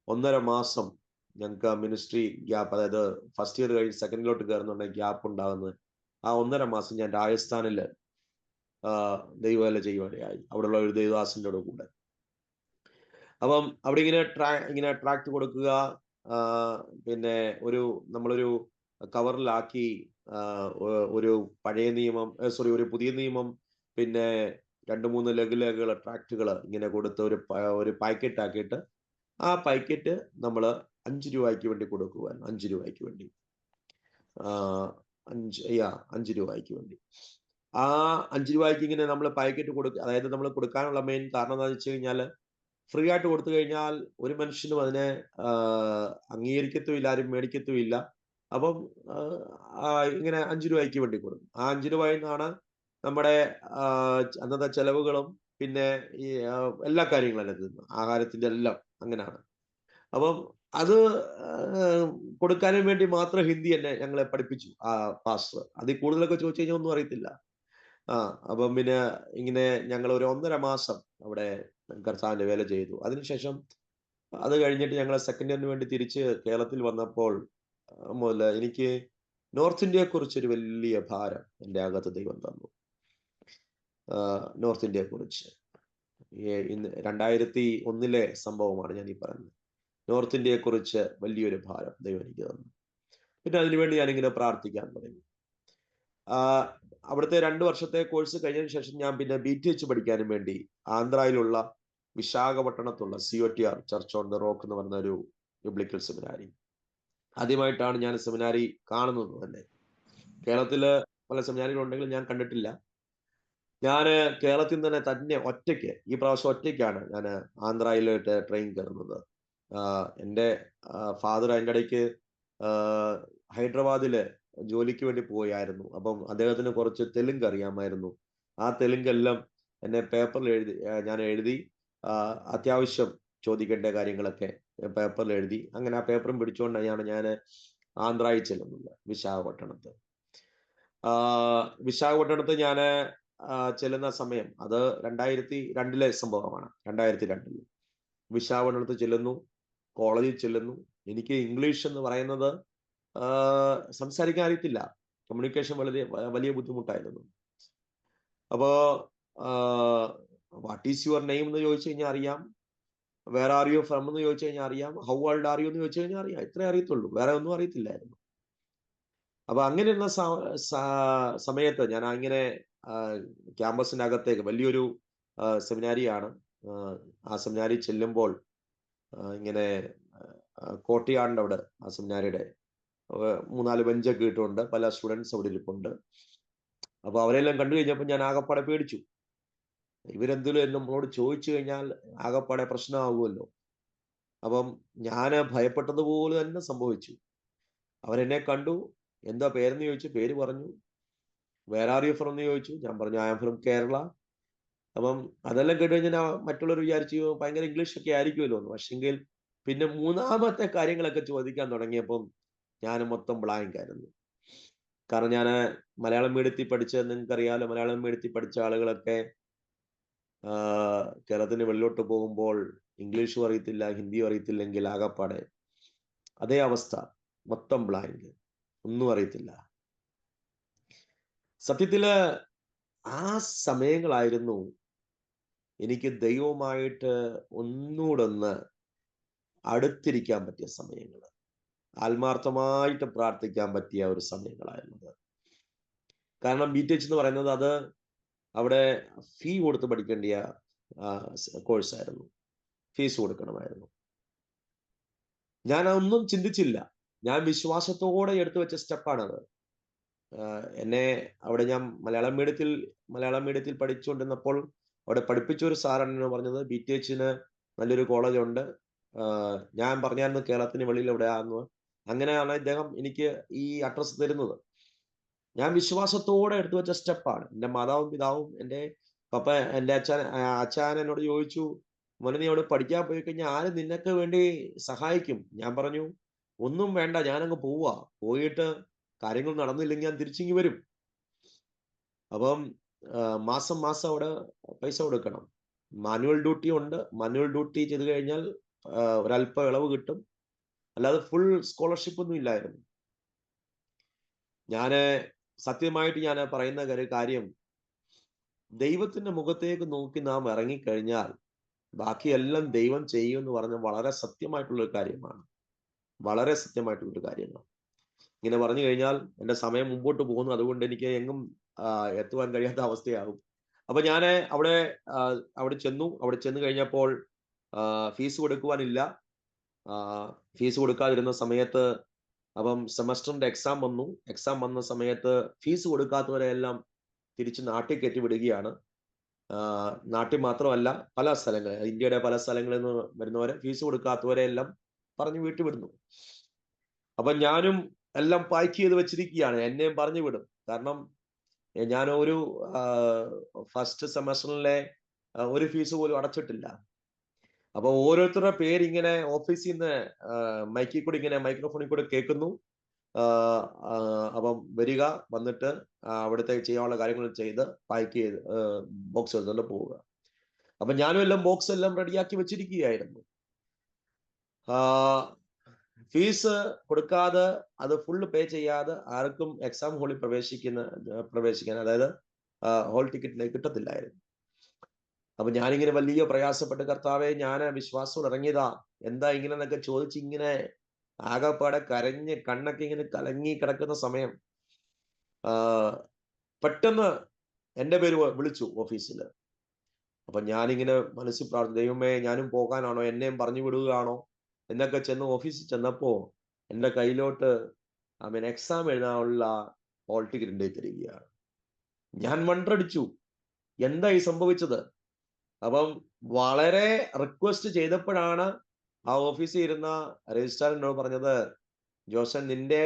1.5 മാസം ഞങ്ങൾക്ക് മിനിസ്ട്രി ഗ്യാപ്പ്, അതായത് ഫസ്റ്റ് ഇയർ കഴിഞ്ഞ് സെക്കൻഡിലോട്ട് കയറുന്നുണ്ടെങ്കിൽ ഗ്യാപ്പ് ഉണ്ടാകുന്നത്. ആ 1.5 മാസം ഞാൻ രാജസ്ഥാനിൽ ദൈവവേല ചെയ്യുവാനിടയായി, അവിടെയുള്ള ഒരു ദൈവദാസന്റെ കൂടെ. അപ്പം അവിടെ ഇങ്ങനെ ട്രാക്ട് കൊടുക്കുക, പിന്നെ നമ്മളൊരു കവറിലാക്കി ഒരു പഴയ നിയമം, ഒരു പുതിയ നിയമം, പിന്നെ 2-3 ലഘുലേഖകൾ, ട്രാക്റ്റുകൾ ഇങ്ങനെ കൊടുത്ത് ഒരു പാക്കറ്റ് ആക്കിയിട്ട് ആ പാക്കറ്റ് നമ്മൾ 5 രൂപയ്ക്ക് വേണ്ടി കൊടുക്കുവാൻ, 5 രൂപയ്ക്ക് വേണ്ടി, 5 രൂപയ്ക്ക് വേണ്ടി. ആ 5 രൂപയ്ക്ക് ഇങ്ങനെ നമ്മൾ പാക്കറ്റ് കൊടുക്കുക. അതായത് നമ്മൾ കൊടുക്കാനുള്ള മെയിൻ കാരണം എന്താണെന്ന് വെച്ച് കഴിഞ്ഞാൽ, ഫ്രീ ആയിട്ട് കൊടുത്തു കഴിഞ്ഞാൽ ഒരു മനുഷ്യനും അതിനെ അംഗീകരിക്കത്തുമില്ല, ആരും മേടിക്കത്തുമില്ല. അപ്പം ഇങ്ങനെ 5 രൂപയ്ക്ക് വേണ്ടി കൊടുക്കും. ആ 5 രൂപയിൽ നിന്നാണ് നമ്മുടെ അന്നത്തെ ചെലവുകളും പിന്നെ ഈ എല്ലാ കാര്യങ്ങളും അതിനകത്ത്, ആഹാരത്തിന്റെ എല്ലാം അങ്ങനെയാണ്. അപ്പം അത് കൊടുക്കാനും വേണ്ടി മാത്രം ഹിന്ദി എന്നെ ഞങ്ങളെ പഠിപ്പിച്ചു ആ പാസ്റ്റർ. അതിൽ കൂടുതലൊക്കെ ചോദിച്ചു കഴിഞ്ഞാൽ ഒന്നും അറിയത്തില്ല. അപ്പം പിന്നെ ഇങ്ങനെ ഞങ്ങൾ ഒരു 1.5 മാസം അവിടെ കർത്താവിന്റെ വേല ചെയ്തു. അതിനുശേഷം അത് കഴിഞ്ഞിട്ട് ഞങ്ങൾ സെക്കൻഡ് ഇയറിന് വേണ്ടി തിരിച്ച് കേരളത്തിൽ വന്നപ്പോൾ മുതൽ എനിക്ക് നോർത്ത് ഇന്ത്യയെ കുറിച്ച് ഒരു വലിയ ഭാരം എൻ്റെ അകത്ത് ദൈവം തന്നു. നോർത്ത് ഇന്ത്യയെ കുറിച്ച് ഇന്ന് 2001 സംഭവമാണ് ഞാൻ ഈ പറയുന്നത്. നോർത്ത് ഇന്ത്യയെ കുറിച്ച് വലിയൊരു ഭാരം ദൈവം എനിക്ക് തന്നു. പിന്നെ അതിനുവേണ്ടി ഞാനിങ്ങനെ പ്രാർത്ഥിക്കാൻ തുടങ്ങി. അവിടുത്തെ 2 വർഷത്തെ കോഴ്സ് കഴിഞ്ഞതിന് ശേഷം ഞാൻ പിന്നെ BTH പഠിക്കാനും വേണ്ടി ആന്ധ്രയിലുള്ള വിശാഖപട്ടണത്തുള്ള COTR church on the rock എന്ന് പറഞ്ഞ ഒരു ബിബ്ലിക്കൽ സെമിനാരി, ആദ്യമായിട്ടാണ് ഞാൻ സെമിനാരി കാണുന്നത് തന്നെ. കേരളത്തില് പല സെമിനാരികളുണ്ടെങ്കിലും ഞാൻ കണ്ടിട്ടില്ല. ഞാൻ കേരളത്തിൽ നിന്ന് തന്നെ ഒറ്റയ്ക്ക്, ഈ പ്രാവശ്യം ഒറ്റയ്ക്കാണ് ഞാൻ ആന്ധ്രയിലോട്ട് ട്രെയിൻ കയറുന്നത്. എൻ്റെ ഫാദർ അതിൻ്റെ ഇടയ്ക്ക് ഹൈദരാബാദില് ജോലിക്ക് വേണ്ടി പോയായിരുന്നു. അപ്പം അദ്ദേഹത്തിന് കുറച്ച് തെലുങ്ക് അറിയാമായിരുന്നു. ആ തെലുങ്കെല്ലാം എന്നെ പേപ്പറിൽ ഞാൻ എഴുതി അത്യാവശ്യം ചോദിക്കേണ്ട കാര്യങ്ങളൊക്കെ പേപ്പറിൽ എഴുതി. അങ്ങനെ ആ പേപ്പറും പിടിച്ചുകൊണ്ടാണ് ഞാൻ ആന്ധ്രയിൽ ചെല്ലുന്നത്, വിശാഖപട്ടണത്ത്. വിശാഖപട്ടണത്ത് ഞാൻ ചെല്ലുന്ന സമയം അത് 2002 സംഭവമാണ്. 2002 വിശാഖപട്ടണത്ത് ചെല്ലുന്നു, കോളേജിൽ ചെല്ലുന്നു. എനിക്ക് ഇംഗ്ലീഷ് എന്ന് പറയുന്നത് സംസാരിക്കാൻ അറിയത്തില്ല. കമ്മ്യൂണിക്കേഷൻ വലിയ ബുദ്ധിമുട്ടായിരുന്നു. അപ്പോ വാട്ട് ഈസ് യുവർ നെയിം എന്ന് ചോദിച്ചു കഴിഞ്ഞാൽ അറിയാം. വേർ ആർ യു ഫ്രം എന്ന് ചോദിച്ചു കഴിഞ്ഞാൽ അറിയാം. ഹൗ ഓൾഡ് ആർ യു എന്ന് ചോദിച്ചു കഴിഞ്ഞാൽ അറിയാം. ഇത്രേ അറിയത്തുള്ളൂ, വേറെ ഒന്നും അറിയത്തില്ലായിരുന്നു. അപ്പൊ അങ്ങനെയുള്ള സമയത്ത് ഞാൻ അങ്ങനെ ക്യാമ്പസിന്റെ അകത്തേക്ക്, വലിയൊരു സെമിനാരിയാണ്, ആ സെമിനാരി ചെല്ലുമ്പോൾ ഇങ്ങനെ കോട്ടയാടിന്റെ അവിടെ ആ സെമിനാരിയുടെ 3-4 ബെഞ്ചൊക്കെ ഇട്ടുണ്ട്. പല സ്റ്റുഡൻസ് അവിടെ ഇരിപ്പുണ്ട്. അപ്പൊ അവരെല്ലാം കണ്ടു കഴിഞ്ഞപ്പോൾ ഞാൻ ആകപ്പാടെ പേടിച്ചു. ഇവരെന്തെങ്കിലും നമ്മളോട് ചോദിച്ചു കഴിഞ്ഞാൽ ആകപ്പാടെ പ്രശ്നമാകുമല്ലോ. അപ്പം ഞാൻ ഭയപ്പെട്ടതുപോലെ തന്നെ സംഭവിച്ചു. അവരെന്നെ കണ്ടു. എന്താ പേരെന്ന് ചോദിച്ചു, പേര് പറഞ്ഞു. വേർ ആർ യു ഫ്രം എന്ന് ചോദിച്ചു, ഞാൻ പറഞ്ഞു ഐ ആം ഫ്രം കേരള. അപ്പം അതെല്ലാം കേട്ട് കഴിഞ്ഞാൽ മറ്റുള്ളവർ വിചാരിച്ചു ഭയങ്കര ഇംഗ്ലീഷ് ഒക്കെ ആയിരിക്കുമല്ലോ എന്ന്. പക്ഷെങ്കിൽ പിന്നെ 3-മത്തെ കാര്യങ്ങളൊക്കെ ചോദിക്കാൻ തുടങ്ങിയപ്പം ഞാൻ മൊത്തം ബ്ലാങ്ക് ആയിരുന്നു. കാരണം ഞാൻ മലയാളം മീഡിയത്തിൽ പഠിച്ചത് നിങ്ങൾക്കറിയാലോ. മലയാളം മീഡിയത്തിൽ പഠിച്ച ആളുകളൊക്കെ കേരളത്തിന് വെളിലോട്ട് പോകുമ്പോൾ ഇംഗ്ലീഷും അറിയത്തില്ല, ഹിന്ദിയും അറിയത്തില്ലെങ്കിൽ ആകപ്പാടെ അതേ അവസ്ഥ, മൊത്തം ബ്ലാങ്ക്, ഒന്നും അറിയത്തില്ല. സത്യത്തില് ആ സമയങ്ങളായിരുന്നു എനിക്ക് ദൈവവുമായിട്ട് ഒന്നുകൂടെ അടുത്തിരിക്കാൻ പറ്റിയ സമയങ്ങൾ, ആത്മാർത്ഥമായിട്ട് പ്രാർത്ഥിക്കാൻ പറ്റിയ ഒരു സമയങ്ങളായിരുന്നത്. കാരണം BTH എന്ന് പറയുന്നത് അത് അവിടെ ഫീ കൊടുത്ത് പഠിക്കേണ്ട കോഴ്സായിരുന്നു. ഫീസ് കൊടുക്കണമായിരുന്നു. ഞാൻ ഒന്നും ചിന്തിച്ചില്ല. ഞാൻ വിശ്വാസത്തോടെ എടുത്തു വെച്ച സ്റ്റെപ്പാണത്. എന്നെ അവിടെ ഞാൻ മലയാളം മീഡിയത്തിൽ പഠിച്ചുകൊണ്ടിരുന്നപ്പോൾ അവിടെ പഠിപ്പിച്ച ഒരു സാറാണ് പറഞ്ഞത്, BTHന് നല്ലൊരു കോളേജുണ്ട്. ഞാൻ പറഞ്ഞായിരുന്നു കേരളത്തിന് വെളിയിൽ എവിടെയാന്ന്. അങ്ങനെയാണ് ഇദ്ദേഹം എനിക്ക് ഈ അഡ്രസ്സ് തരുന്നത്. ഞാൻ വിശ്വാസത്തോടെ എടുത്തു വെച്ച സ്റ്റെപ്പാണ്. എൻ്റെ മാതാവും പിതാവും എൻ്റെ പപ്പ, എൻ്റെ അച്ഛൻ എന്നോട് ചോദിച്ചു, മോനെ നീ അവിടെ പഠിക്കാൻ പോയി കഴിഞ്ഞാൽ ആര് നിനക്ക് വേണ്ടി സഹായിക്കും? ഞാൻ പറഞ്ഞു ഒന്നും വേണ്ട, ഞാനങ്ങ് പോവാ. പോയിട്ട് കാര്യങ്ങൾ നടന്നില്ലെങ്കിൽ ഞാൻ തിരിച്ചിങ്ങി വരും. അപ്പം മാസം അവിടെ പൈസ കൊടുക്കണം. മാനുവൽ ഡ്യൂട്ടി ഉണ്ട്. മാനുവൽ ഡ്യൂട്ടി ചെയ്ത് കഴിഞ്ഞാൽ ഒരല്പം ഇളവ് കിട്ടും. അല്ലാതെ ഫുൾ സ്കോളർഷിപ്പ് ഒന്നും ഇല്ലായിരുന്നു. സത്യമായിട്ട് ഞാൻ പറയുന്ന കാര്യം, ദൈവത്തിന്റെ മുഖത്തേക്ക് നോക്കി നാം ഇറങ്ങിക്കഴിഞ്ഞാൽ ബാക്കിയെല്ലാം ദൈവം ചെയ്യും എന്ന് പറഞ്ഞ വളരെ സത്യമായിട്ടുള്ളൊരു കാര്യമാണ്. വളരെ സത്യമായിട്ടുള്ളൊരു കാര്യമാണ്. ഇങ്ങനെ പറഞ്ഞു കഴിഞ്ഞാൽ എൻ്റെ സമയം മുമ്പോട്ട് പോകുന്നു, അതുകൊണ്ട് എനിക്ക് എങ്ങും എത്തുവാൻ കഴിയാത്ത അവസ്ഥയാകും. അപ്പൊ ഞാൻ അവിടെ ചെന്നു. അവിടെ ചെന്ന് കഴിഞ്ഞപ്പോൾ ഫീസ് കൊടുക്കുവാനില്ല. ഫീസ് കൊടുക്കാതിരുന്ന സമയത്ത് അപ്പം സെമസ്റ്ററിന്റെ എക്സാം വന്നു. എക്സാം വന്ന സമയത്ത് ഫീസ് കൊടുക്കാത്തവരെ എല്ലാം തിരിച്ച് നാട്ടിൽ കയറ്റി വിടുകയാണ്. നാട്ടിൽ മാത്രമല്ല, പല സ്ഥലങ്ങളിൽ, ഇന്ത്യയുടെ പല സ്ഥലങ്ങളിൽ നിന്ന് വരുന്നവരെ, ഫീസ് കൊടുക്കാത്തവരെ എല്ലാം പറഞ്ഞു വിട്ടുവിടുന്നു. അപ്പൊ ഞാനും എല്ലാം പാക്ക് ചെയ്ത് വെച്ചിരിക്കുകയാണ്. എന്നെയും പറഞ്ഞു വിടും. കാരണം ഞാൻ ഒരു ഫസ്റ്റ് സെമസ്റ്ററിലെ ഒരു ഫീസ് പോലും അടച്ചിട്ടില്ല. അപ്പൊ ഓരോരുത്തരുടെ പേര് ഇങ്ങനെ ഓഫീസിൽ നിന്ന് മൈക്കിൽ കൂടി ഇങ്ങനെ മൈക്രോഫോണിൽ കൂടി കേൾക്കുന്നു. അപ്പം വരിക, വന്നിട്ട് അവിടുത്തെ ചെയ്യാനുള്ള കാര്യങ്ങൾ ചെയ്ത് പാക്ക് ചെയ്ത് ബോക്സ് എടുത്തുകൊണ്ട് പോവുക. അപ്പൊ ഞാനും എല്ലാം ബോക്സ് എല്ലാം റെഡിയാക്കി വെച്ചിരിക്കുകയായിരുന്നു. ഫീസ് കൊടുക്കാതെ, അത് ഫുള്ള് പേ ചെയ്യാതെ ആർക്കും എക്സാം ഹാളിൽ പ്രവേശിക്കാൻ, അതായത് ഹോൾ ടിക്കറ്റിലേക്ക് കിട്ടത്തില്ലായിരുന്നു. അപ്പൊ ഞാനിങ്ങനെ വലിയ പ്രയാസപ്പെട്ട്, കർത്താവെ, ഞാൻ വിശ്വാസം ഇറങ്ങിയതാ, എന്താ ഇങ്ങനെ എന്നൊക്കെ ചോദിച്ച് ഇങ്ങനെ ആകെപ്പാടെ കരഞ്ഞ് കണ്ണൊക്കെ ഇങ്ങനെ കലങ്ങി കിടക്കുന്ന സമയം പെട്ടെന്ന് എൻ്റെ പേര് വിളിച്ചു ഓഫീസിൽ. അപ്പൊ ഞാനിങ്ങനെ മനസ്സിൽ പ്രാർത്ഥിച്ചു, ദൈവമേ, ഞാനും പോകാനാണോ, എന്നെയും പറഞ്ഞു വിടുകയാണോ എന്നൊക്കെ ചെന്ന് ഓഫീസിൽ ചെന്നപ്പോ എൻ്റെ കയ്യിലോട്ട് എക്സാം എഴുതാനുള്ള ഹോൾ ടിക്കറ്റ് തരികയാണ്. ഞാൻ മണ്ടടിച്ചു, എന്താ ഈ സംഭവിച്ചത്? അപ്പം വളരെ റിക്വസ്റ്റ് ചെയ്തപ്പോഴാണ് ആ ഓഫീസിൽ ഇരുന്ന രജിസ്ട്രാറിനോട് പറഞ്ഞത്, ജോസൻ, നിന്റെ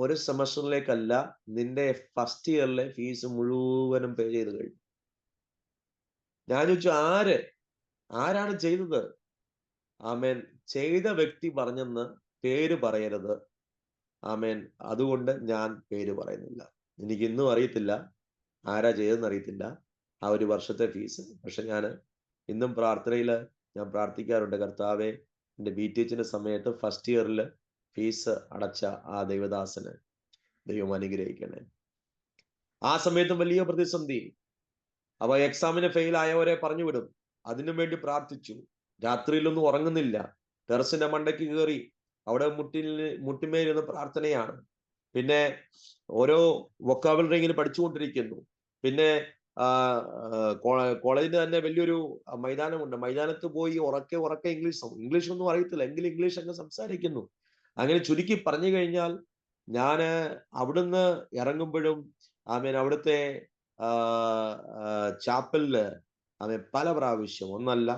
ഒരു സെമസ്റ്ററിലേക്കല്ല, നിന്റെ ഫസ്റ്റ് ഇയറിലെ ഫീസ് മുഴുവനും പേ ചെയ്ത് കഴിഞ്ഞു. ഞാൻ ചോദിച്ചു, ആരാണ് ചെയ്തത്? ചെയ്ത വ്യക്തി പറഞ്ഞെന്ന് പേര് പറയരുത്. അതുകൊണ്ട് ഞാൻ പേര് പറയുന്നില്ല. എനിക്ക് ഇന്നും അറിയത്തില്ല ആരാ ചെയ്തെന്ന് അറിയത്തില്ല ആ ഒരു വർഷത്തെ ഫീസ്. പക്ഷെ ഞാൻ ഇന്നും പ്രാർത്ഥനയിൽ ഞാൻ പ്രാർത്ഥിക്കാറുണ്ട്, കർത്താവെ, എൻ്റെ BTHന്റെ സമയത്ത് ഫസ്റ്റ് ഇയറിൽ ഫീസ് അടച്ച ആ ദൈവദാസന് ദൈവം അനുഗ്രഹിക്കണേ. ആ സമയത്തും വലിയ പ്രതിസന്ധി. അപ്പൊ എക്സാമിന് ഫെയിൽ ആയവരെ പറഞ്ഞു വിടും, അതിനു വേണ്ടി പ്രാർത്ഥിച്ചു. രാത്രിയിലൊന്നും ഉറങ്ങുന്നില്ല. ടെറസിന്റെ മണ്ടയ്ക്ക് കയറി അവിടെ മുട്ടിമേലിരുന്ന് പ്രാർത്ഥനയാണ്. പിന്നെ ഓരോ വൊക്കാബുലറി ഇങ്ങനെ പഠിച്ചുകൊണ്ടിരിക്കുന്നു. പിന്നെ കോളേജിന്റെ തന്നെ വലിയൊരു മൈതാനമുണ്ട്. മൈതാനത്ത് പോയി ഉറക്കെ ഇംഗ്ലീഷൊന്നും അറിയത്തില്ല, എങ്കിലും ഇംഗ്ലീഷ് അങ്ങ് സംസാരിക്കുന്നു. അങ്ങനെ ചുരുക്കി പറഞ്ഞു കഴിഞ്ഞാൽ, ഞാൻ അവിടുന്ന് ഇറങ്ങുമ്പോഴും അവിടുത്തെ ചാപ്പലില് പല പ്രാവശ്യം, ഒന്നല്ല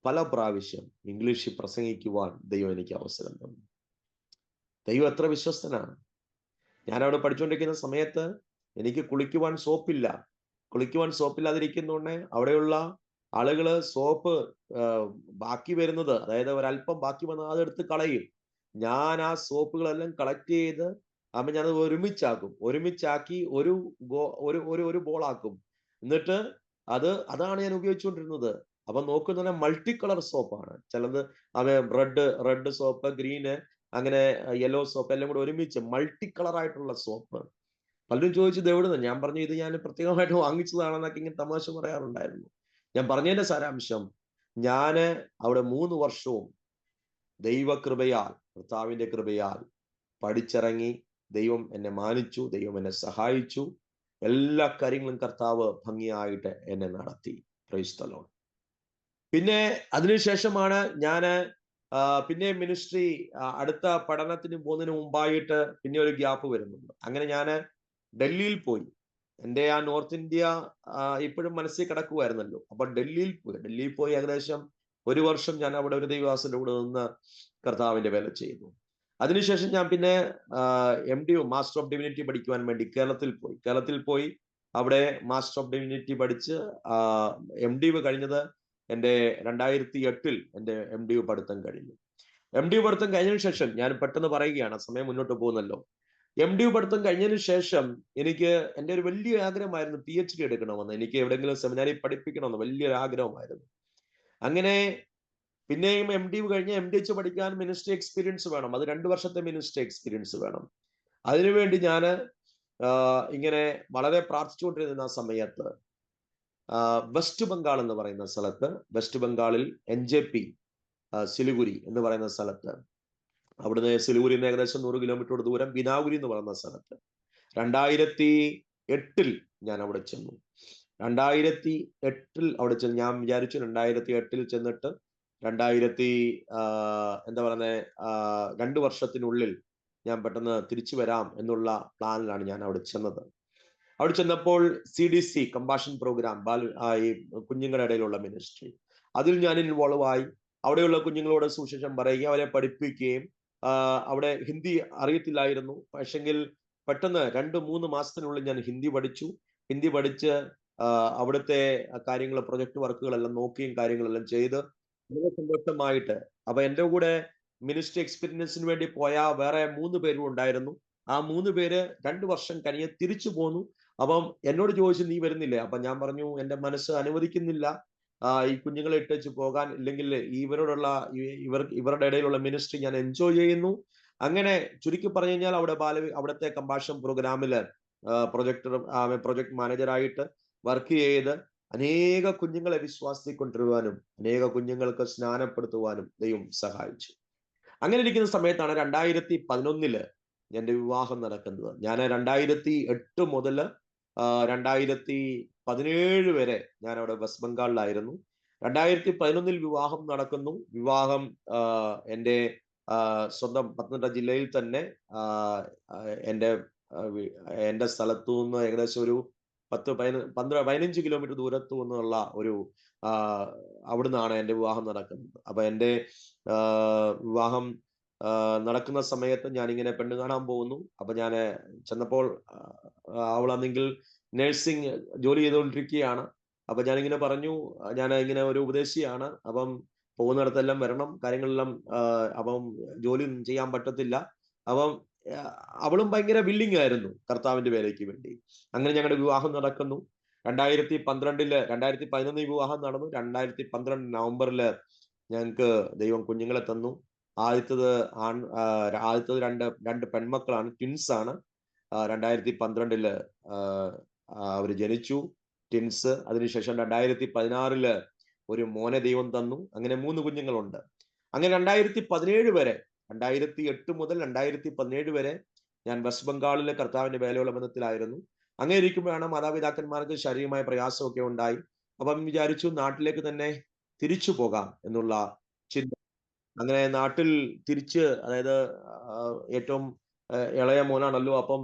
പല പ്രാവശ്യം ഇംഗ്ലീഷിൽ പ്രസംഗിക്കുവാൻ ദൈവം എനിക്ക് അവസരം തന്നു. ദൈവം എത്ര വിശ്വസ്തനാണ്. ഞാൻ അവിടെ പഠിച്ചുകൊണ്ടിരിക്കുന്ന സമയത്ത് എനിക്ക് കുളിക്കുവാൻ സോപ്പില്ലാതിരിക്കുന്നതുകൊണ്ട് അവിടെയുള്ള ആളുകള് സോപ്പ് ബാക്കി വരുന്നത്, അതായത് ഒരല്പം ബാക്കി വന്നാൽ അതെടുത്ത് കളയും. ഞാൻ ആ സോപ്പുകളെല്ലാം കളക്ട് ചെയ്ത് ഞാനത് ഒരുമിച്ചാക്കി ഒരു ബോളാക്കും. എന്നിട്ട് അതാണ് ഞാൻ ഉപയോഗിച്ചുകൊണ്ടിരുന്നത്. അപ്പൊ നോക്കുന്ന മൾട്ടി കളർ സോപ്പാണ്. ചിലത് റെഡ് സോപ്പ്, ഗ്രീന്, അങ്ങനെ യെല്ലോ സോപ്പ് എല്ലാം കൂടെ ഒരുമിച്ച് മൾട്ടി കളർ ആയിട്ടുള്ള സോപ്പ്. പലരും ചോദിച്ചത് എവിടുന്ന്? ഞാൻ പറഞ്ഞു, ഇത് ഞാൻ പ്രത്യേകമായിട്ട് വാങ്ങിച്ചതാണെന്നൊക്കെ ഇങ്ങനെ തമാശ പറയാറുണ്ടായിരുന്നു. ഞാൻ പറഞ്ഞതിന്റെ സാരാംശം, ഞാന് അവിടെ 3 വർഷവും ദൈവകൃപയാൽ, കർത്താവിന്റെ കൃപയാൽ പഠിച്ചിറങ്ങി. ദൈവം എന്നെ മാനിച്ചു, ദൈവം എന്നെ സഹായിച്ചു. എല്ലാ കാര്യങ്ങളും കർത്താവ് ഭംഗിയായിട്ട് എന്നെ നടത്തി. Praise the Lord. പിന്നെ അതിനുശേഷമാണ് ഞാന് പിന്നെ മിനിസ്ട്രി, അടുത്ത പഠനത്തിന് പോകുന്നതിന് മുമ്പായിട്ട് പിന്നെ ഒരു ഗ്യാപ്പ് വരുന്നുണ്ട്. അങ്ങനെ ഞാൻ ഡൽഹിയിൽ പോയി. എൻ്റെ ആ നോർത്ത് ഇന്ത്യ ഇപ്പോഴും മനസ്സിൽ കിടക്കുമായിരുന്നല്ലോ. അപ്പൊ ഡൽഹിയിൽ പോയി ഏകദേശം 1 വർഷം ഞാൻ അവിടെ ഒരു ദൈവദാസന്റെ കൂടെ നിന്ന് കർത്താവിന്റെ വേല ചെയ്തു. അതിനുശേഷം ഞാൻ പിന്നെ MDU, മാസ്റ്റർ ഓഫ് ഡിവിനിറ്റി പഠിക്കുവാൻ വേണ്ടി കേരളത്തിൽ പോയി അവിടെ മാസ്റ്റർ ഓഫ് ഡിവിനിറ്റി പഠിച്ച് MDU കഴിഞ്ഞത് എൻ്റെ 2008 എൻ്റെ MDU പഠിത്തം കഴിഞ്ഞു. MDU പഠിത്തം കഴിഞ്ഞതിന് ശേഷം ഞാൻ പെട്ടെന്ന് പറയുകയാണ്, സമയം മുന്നോട്ട് പോകുന്നല്ലോ. MDU പഠിത്തം കഴിഞ്ഞതിന് ശേഷം എനിക്ക് എൻ്റെ ഒരു വലിയ ആഗ്രഹമായിരുന്നു PhD എടുക്കണമെന്ന്. എനിക്ക് എവിടെയെങ്കിലും സെമിനാരിൽ പഠിപ്പിക്കണമെന്ന് വലിയൊരു ആഗ്രഹമായിരുന്നു. അങ്ങനെ പിന്നെയും MDU കഴിഞ്ഞ് MDH പഠിക്കാൻ മിനിസ്ട്രി എക്സ്പീരിയൻസ് വേണം. അത് 2 വർഷത്തെ മിനിസ്ട്രി എക്സ്പീരിയൻസ് വേണം. അതിനുവേണ്ടി ഞാൻ ഇങ്ങനെ വളരെ പ്രാർത്ഥിച്ചുകൊണ്ടിരുന്ന സമയത്ത് വെസ്റ്റ് ബംഗാൾ എന്ന് പറയുന്ന സ്ഥലത്ത്, വെസ്റ്റ് ബംഗാളിൽ NJP സിലിഗുരി എന്ന് പറയുന്ന സ്ഥലത്ത് അവിടുന്ന് സിലിഗുരിയിൽ നിന്ന് ഏകദേശം 100 കിലോമീറ്റർ ദൂരം ബിനാഗുരി എന്ന് പറയുന്ന സ്ഥലത്ത് 2008 ഞാൻ അവിടെ ചെന്നു. 2008 അവിടെ ചെന്ന് ഞാൻ വിചാരിച്ചു 2008 ചെന്നിട്ട് 2000 എന്താ പറയുന്നത് 2 വർഷത്തിനുള്ളിൽ ഞാൻ പെട്ടെന്ന് തിരിച്ചു വരാം എന്നുള്ള പ്ലാനിലാണ് ഞാൻ അവിടെ ചെന്നത്. അവിടെ ചെന്നപ്പോൾ CDC കമ്പാഷൻ പ്രോഗ്രാം ഈ കുഞ്ഞുങ്ങളുടെ ഇടയിലുള്ള മിനിസ്ട്രി, അതിൽ ഞാൻ ഇൻവോൾവ് ആയി. അവിടെയുള്ള കുഞ്ഞുങ്ങളോട് സുവിശേഷം പറയുകയും അവരെ പഠിപ്പിക്കുകയും, അവിടെ ഹിന്ദി അറിയത്തില്ലായിരുന്നു. പക്ഷെങ്കിൽ പെട്ടെന്ന് 2-3 മാസത്തിനുള്ളിൽ ഞാൻ ഹിന്ദി പഠിച്ചു. ഹിന്ദി പഠിച്ച് അവിടുത്തെ കാര്യങ്ങൾ, പ്രൊജക്ട് വർക്കുകളെല്ലാം നോക്കുകയും കാര്യങ്ങളെല്ലാം ചെയ്ത് വളരെ സന്തോഷമായിട്ട്. അപ്പൊ എൻ്റെ കൂടെ മിനിസ്ട്രി എക്സ്പീരിയൻസിന് വേണ്ടി പോയ വേറെ 3 പേരും ഉണ്ടായിരുന്നു. ആ 3 പേര് 2 വർഷം കഴിഞ്ഞ് തിരിച്ചു പോന്നു. അപ്പം എന്നോട് ചോദിച്ചു, നീ വരുന്നില്ലേ? അപ്പൊ ഞാൻ പറഞ്ഞു, എന്റെ മനസ്സ് അനുവദിക്കുന്നില്ല ഈ കുഞ്ഞുങ്ങളെ ഇട്ടേച്ച് പോകാൻ. ഇല്ലെങ്കിൽ ഇവരുടെ ഇടയിലുള്ള മിനിസ്ട്രി ഞാൻ എൻജോയ് ചെയ്യുന്നു. അങ്ങനെ ചുരുക്കി പറഞ്ഞു കഴിഞ്ഞാൽ അവിടുത്തെ കമ്പാഷൻ പ്രോഗ്രാമില് പ്രൊജക്ട് മാനേജറായിട്ട് വർക്ക് ചെയ്ത് അനേക കുഞ്ഞുങ്ങളെ വിശ്വാസത്തിൽ കൊണ്ടുവരുവാനും അനേക കുഞ്ഞുങ്ങൾക്ക് സ്നാനപ്പെടുത്തുവാനും ദൈവം സഹായിച്ചു. അങ്ങനെ ഇരിക്കുന്ന സമയത്താണ് 2011 എന്റെ വിവാഹം നടക്കുന്നത്. ഞാൻ 2008 മുതൽ 2017 വരെ ഞാൻ അവിടെ വെസ്റ്റ് ബംഗാളിലായിരുന്നു. 2011 വിവാഹം നടക്കുന്നു. വിവാഹം എൻ്റെ സ്വന്തം പത്തനംതിട്ട ജില്ലയിൽ തന്നെ എൻ്റെ സ്ഥലത്തു നിന്ന് ഏകദേശം ഒരു 10-15 കിലോമീറ്റർ ദൂരത്തു നിന്നുള്ള ഒരു അവിടുന്നാണ് എൻ്റെ വിവാഹം നടക്കുന്നത്. അപ്പൊ എൻ്റെ വിവാഹം നടക്കുന്ന സമയത്ത് ഞാനിങ്ങനെ പെണ്ണ് കാണാൻ പോകുന്നു. അപ്പൊ ഞാൻ ചെന്നപ്പോൾ അവളാണെങ്കിൽ നഴ്സിംഗ് ജോലി ചെയ്തുകൊണ്ടിരിക്കുകയാണ്. അപ്പൊ ഞാനിങ്ങനെ പറഞ്ഞു, ഞാൻ ഇങ്ങനെ ഒരു ഉപദേശിയാണ്, അപ്പം പോകുന്നിടത്തെല്ലാം വരണം, കാര്യങ്ങളെല്ലാം അപ്പം ജോലി ചെയ്യാൻ പറ്റത്തില്ല. അപ്പം അവളും ഭയങ്കര വില്ലിങ് ആയിരുന്നു കർത്താവിന്റെ വേലയ്ക്ക് വേണ്ടി. അങ്ങനെ ഞങ്ങളുടെ വിവാഹം നടക്കുന്നു. 2011 വിവാഹം നടന്നു. 2012 നവംബറില് ഞങ്ങൾക്ക് ദൈവം കുഞ്ഞുങ്ങളെ തന്നു. ആദ്യത്തത് രണ്ട് പെൺമക്കളാണ്, ട്വിൻസ് ആണ്. 2012 അവർ ജനിച്ചു, ട്വിൻസ്. അതിനുശേഷം 2016 ഒരു മോനെ ദൈവം തന്നു. അങ്ങനെ 3 കുഞ്ഞുങ്ങളുണ്ട്. അങ്ങനെ 2017 വരെ, 2008 മുതൽ 2017 വരെ ഞാൻ വെസ്റ്റ് ബംഗാളിലെ കർത്താവിന്റെ വേലയുള്ള ബന്ധത്തിലായിരുന്നു. അങ്ങനെ ഇരിക്കുമ്പോഴാണ് മാതാപിതാക്കന്മാർക്ക് ശാരീരികമായ പ്രയാസമൊക്കെ ഉണ്ടായി. അപ്പം വിചാരിച്ചു നാട്ടിലേക്ക് തന്നെ തിരിച്ചു പോകാം എന്നുള്ള ചിന്ത. അങ്ങനെ നാട്ടിൽ തിരിച്ച്, അതായത് ഏറ്റവും ഇളയ മോനാണല്ലോ, അപ്പം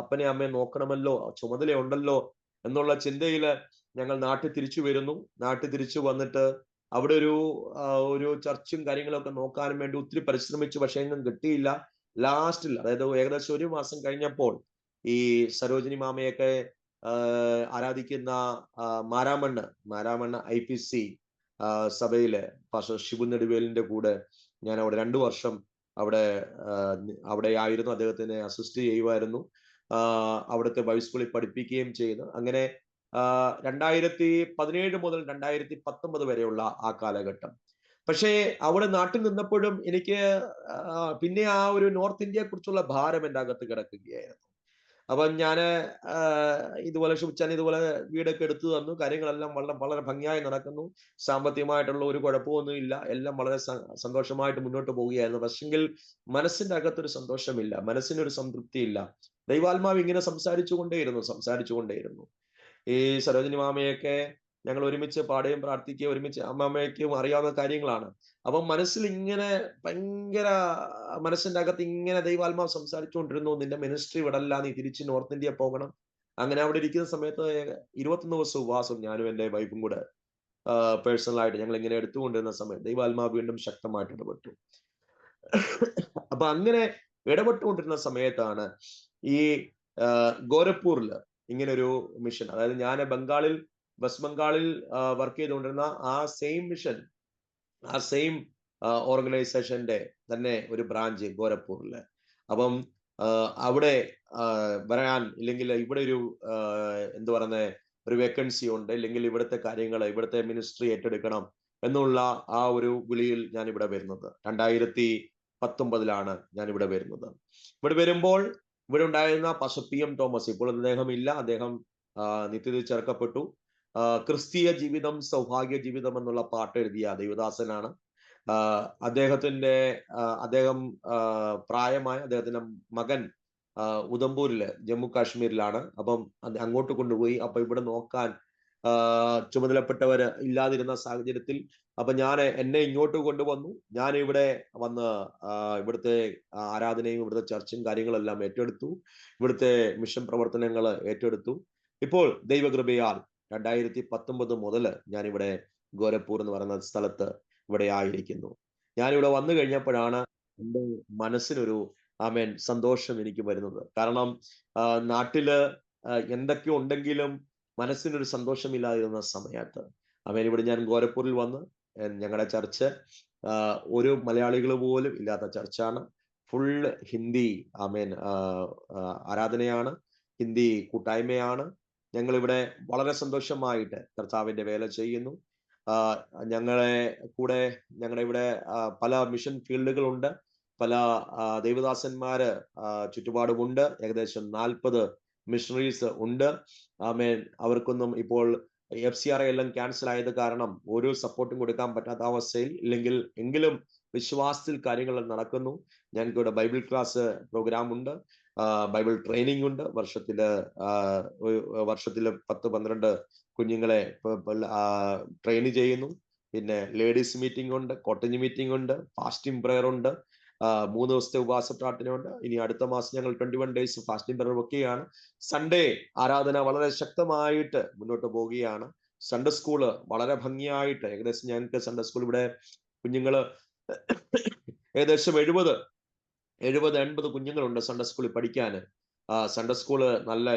അപ്പനെ അമ്മയെ നോക്കണമല്ലോ, ചുമതലയുണ്ടല്ലോ എന്നുള്ള ചിന്തയില് ഞങ്ങൾ നാട്ടിൽ തിരിച്ചു വരുന്നു. നാട്ടിൽ തിരിച്ചു വന്നിട്ട് അവിടെ ഒരു ചർച്ചും കാര്യങ്ങളൊക്കെ നോക്കാനും വേണ്ടി ഒത്തിരി പരിശ്രമിച്ചു. പക്ഷെ എങ്ങും കിട്ടിയില്ല. ലാസ്റ്റിൽ, അതായത് ഏകദേശം 1 മാസം കഴിഞ്ഞപ്പോൾ, ഈ സരോജിനി മാമയൊക്കെ ആരാധിക്കുന്ന മാരാമണ്ണ് IPC സഭയിലെ പാസ്റ്റർ ഷിബു നെടുവേലിന്റെ കൂടെ ഞാൻ അവിടെ 2 വർഷം അവിടെ ആയിരുന്നു. അദ്ദേഹത്തിനെ അസിസ്റ്റ് ചെയ്യുമായിരുന്നു. അവിടുത്തെ ബൈബിൾ സ്കൂളിൽ പഠിപ്പിക്കുകയും ചെയ്തു. അങ്ങനെ 2017 മുതൽ 2019 വരെയുള്ള ആ കാലഘട്ടം. പക്ഷേ അവിടെ നാട്ടിൽ നിന്നപ്പോഴും എനിക്ക് പിന്നെ ആ ഒരു നോർത്ത് ഇന്ത്യയെ കുറിച്ചുള്ള ഭാരം എൻ്റെ അകത്ത് കിടക്കുകയായിരുന്നു. അപ്പൊ ഞാന് ഇതുപോലെ ഷുബ്ചാൻ ഇതുപോലെ വീടൊക്കെ എടുത്തു തന്നു. കാര്യങ്ങളെല്ലാം വളരെ വളരെ ഭംഗിയായി നടക്കുന്നു. സാമ്പത്തികമായിട്ടുള്ള ഒരു കുഴപ്പമൊന്നും ഇല്ല. എല്ലാം വളരെ സന്തോഷമായിട്ട് മുന്നോട്ട് പോവുകയായിരുന്നു. പക്ഷെങ്കിൽ മനസ്സിന്റെ അകത്തൊരു സന്തോഷമില്ല, മനസ്സിനൊരു സംതൃപ്തി ഇല്ല. ദൈവാത്മാവ് ഇങ്ങനെ സംസാരിച്ചുകൊണ്ടേയിരുന്നു. ഈ സരോജിനി മാമയൊക്കെ ഞങ്ങൾ ഒരുമിച്ച് പാടുകയും പ്രാർത്ഥിക്കുകയും ഒരുമിച്ച്, അമ്മാമ്മയ്ക്കും അറിയാവുന്ന കാര്യങ്ങളാണ്. അപ്പം മനസ്സിൽ ഇങ്ങനെ ഭയങ്കര, മനസ്സിന്റെ അകത്ത് ഇങ്ങനെ ദൈവാത്മാവ് സംസാരിച്ചുകൊണ്ടിരുന്നു, നിന്റെ മിനിസ്ട്രി വിടല്ല, നീ തിരിച്ച് നോർത്ത് ഇന്ത്യ പോകണം. അങ്ങനെ അവിടെ ഇരിക്കുന്ന സമയത്ത് 21 ദിവസം ഉപവാസം ഞാനും എൻ്റെ വൈഫും കൂടെ പേഴ്സണലായിട്ട് ഞങ്ങൾ ഇങ്ങനെ എടുത്തുകൊണ്ടിരുന്ന സമയത്ത് ദൈവാത്മാവ് വീണ്ടും ശക്തമായിട്ട് ഇടപെട്ടു. അപ്പൊ അങ്ങനെ ഇടപെട്ടുകൊണ്ടിരുന്ന സമയത്താണ് ഈ ഗോരഖ്പൂരില് ഇങ്ങനെ ഒരു മിഷൻ, അതായത് ഞാൻ വെസ്റ്റ് ബംഗാളിൽ വർക്ക് ചെയ്തുകൊണ്ടിരുന്ന ആ സെയിം മിഷൻ, ആ സെയിം ഓർഗനൈസേഷന്റെ തന്നെ ഒരു ബ്രാഞ്ച് ഗോരഖ്പൂരില്. അപ്പം അവിടെ വരാൻ, ഇല്ലെങ്കിൽ ഇവിടെ എന്ത് പറയുന്ന ഒരു വേക്കൻസി ഉണ്ട്, ഇല്ലെങ്കിൽ ഇവിടുത്തെ കാര്യങ്ങൾ, ഇവിടുത്തെ മിനിസ്ട്രി ഏറ്റെടുക്കണം എന്നുള്ള ആ ഒരു വിളിയിൽ ഞാൻ ഇവിടെ വരുന്നത് 2019 ഞാൻ ഇവിടെ വരുന്നത്. ഇവിടെ വരുമ്പോൾ ഇവിടെ ഉണ്ടായിരുന്ന പാസ്റ്റർ PM തോമസ്, ഇപ്പോൾ അദ്ദേഹം ഇല്ല, അദ്ദേഹം നിത്യത്തിൽ ചേർക്കപ്പെട്ടു. ക്രിസ്തീയ ജീവിതം സൗഭാഗ്യ ജീവിതം എന്നുള്ള പാട്ട് എഴുതിയ ദൈവദാസനാണ്. അദ്ദേഹം പ്രായമായ അദ്ദേഹത്തിന്റെ മകൻ ഉദംപൂരില് ജമ്മു കാശ്മീരിലാണ്. അപ്പം അങ്ങോട്ട് കൊണ്ടുപോയി. അപ്പൊ ഇവിടെ നോക്കാൻ ചുമതലപ്പെട്ടവര് ഇല്ലാതിരുന്ന സാഹചര്യത്തിൽ അപ്പൊ എന്നെ ഇങ്ങോട്ട് കൊണ്ടുവന്നു. ഞാൻ ഇവിടെ വന്ന് ഇവിടുത്തെ ആരാധനയും ഇവിടുത്തെ ചർച്ചും കാര്യങ്ങളെല്ലാം ഏറ്റെടുത്തു. ഇവിടുത്തെ മിഷൻ പ്രവർത്തനങ്ങൾ ഏറ്റെടുത്തു. ഇപ്പോൾ ദൈവകൃപയാൽ 2019 മുതൽ ഞാനിവിടെ ഗോരഖ്പൂർ എന്ന് പറയുന്ന സ്ഥലത്ത് ഇവിടെ ആയിരിക്കുന്നു. ഞാനിവിടെ വന്നു കഴിഞ്ഞപ്പോഴാണ് എൻ്റെ മനസ്സിനൊരു സന്തോഷം എനിക്ക് വരുന്നത്. കാരണം നാട്ടില് എന്തൊക്കെ ഉണ്ടെങ്കിലും മനസ്സിനൊരു സന്തോഷമില്ലാതിരുന്ന സമയത്ത് ഇവിടെ ഞാൻ ഗോരഖ്പൂരിൽ വന്ന് ഞങ്ങളുടെ ചർച്ച് ഒരു മലയാളികൾ പോലും ഇല്ലാത്ത ചർച്ചാണ്. ഫുൾ ഹിന്ദി ആരാധനയാണ്, ഹിന്ദി കൂട്ടായ്മയാണ്. ഞങ്ങളിവിടെ വളരെ സന്തോഷമായിട്ട് കർത്താവിന്റെ വേല ചെയ്യുന്നു. ഞങ്ങളുടെ ഇവിടെ പല മിഷൻ ഫീൽഡുകളുണ്ട്, പല ദൈവദാസന്മാര് ചുറ്റുപാടുമുണ്ട്. ഏകദേശം 40 മിഷണറീസ് ഉണ്ട്. അവർക്കൊന്നും ഇപ്പോൾ FCRA എല്ലാം ക്യാൻസൽ ആയത് കാരണം ഒരു സപ്പോർട്ടും കൊടുക്കാൻ പറ്റാത്ത അവസ്ഥയിൽ എങ്കിലും വിശ്വാസത്തിൽ കാര്യങ്ങൾ നടക്കുന്നു. ഞങ്ങൾക്ക് ഇവിടെ ബൈബിൾ ക്ലാസ് പ്രോഗ്രാം ഉണ്ട്, ബൈബിൾ ട്രെയിനിങ് ഉണ്ട്. വർഷത്തില് 10-12 കുഞ്ഞുങ്ങളെ ട്രെയിൻ ചെയ്യുന്നു. പിന്നെ ലേഡീസ് മീറ്റിംഗ് ഉണ്ട്, കോട്ടേജ് മീറ്റിംഗ് ഉണ്ട്, ഫാസ്റ്റിംഗ് പ്രയർ ഉണ്ട്, 3 ദിവസത്തെ ഉപവാസ പ്രാർത്ഥനയുണ്ട്. ഇനി അടുത്ത മാസം ഞങ്ങൾ 21 ഡേയ്സ് ഫാസ്റ്റിംഗ് പ്രയർ വെക്കുകയാണ്. സൺഡേ ആരാധന വളരെ ശക്തമായിട്ട് മുന്നോട്ട് പോവുകയാണ്. സൺഡേ സ്കൂള് വളരെ ഭംഗിയായിട്ട്, ഏകദേശം ഞങ്ങൾക്ക് സൺഡേ സ്കൂൾ ഇവിടെ കുഞ്ഞുങ്ങള് ഏകദേശം 70-80 കുഞ്ഞുങ്ങളുണ്ട് സൺഡേ സ്കൂളിൽ പഠിക്കാൻ. സൺഡേ സ്കൂള് നല്ല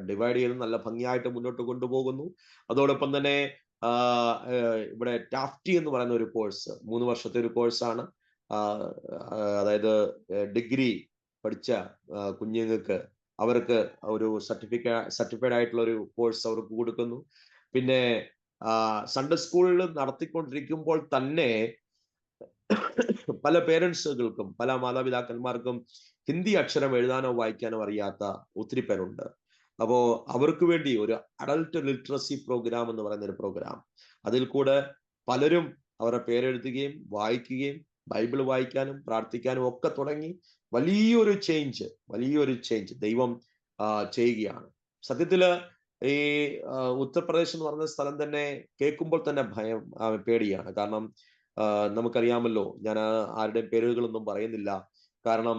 ഡിവൈഡ് ചെയ്ത് നല്ല ഭംഗിയായിട്ട് മുന്നോട്ട് കൊണ്ടുപോകുന്നു. അതോടൊപ്പം തന്നെ ഇവിടെ ടാഫ്റ്റി എന്ന് പറയുന്ന ഒരു കോഴ്സ്, 3 വർഷത്തെ ഒരു കോഴ്സാണ്. അതായത് ഡിഗ്രി പഠിച്ച കുഞ്ഞുങ്ങൾക്ക് അവർക്ക് ഒരു സർട്ടിഫൈഡ് ആയിട്ടുള്ള ഒരു കോഴ്സ് അവർക്ക് കൊടുക്കുന്നു. പിന്നെ സൺഡേ സ്കൂളിൽ നടത്തിക്കൊണ്ടിരിക്കുമ്പോൾ തന്നെ പല പേരൻസുകൾക്കും പല മാതാപിതാക്കന്മാർക്കും ഹിന്ദി അക്ഷരം എഴുതാനോ വായിക്കാനോ അറിയാത്ത ഒത്തിരി പേരുണ്ട്. അപ്പോ അവർക്ക് വേണ്ടി ഒരു അഡൽട്ട് ലിറ്ററസി പ്രോഗ്രാം എന്ന് പറയുന്ന ഒരു പ്രോഗ്രാം, അതിൽ കൂടെ പലരും അവരുടെ പേരെഴുതുകയും വായിക്കുകയും ബൈബിൾ വായിക്കാനും പ്രാർത്ഥിക്കാനും ഒക്കെ തുടങ്ങി വലിയൊരു ചേഞ്ച് ദൈവം ചെയ്യുകയാണ്. സത്യത്തില് ഈ ഉത്തർപ്രദേശ് എന്ന് പറയുന്ന സ്ഥലം തന്നെ കേൾക്കുമ്പോൾ തന്നെ പേടിയാണ്. കാരണം നമുക്കറിയാമല്ലോ, ഞാൻ ആരുടെയും പേരുകളൊന്നും പറയുന്നില്ല. കാരണം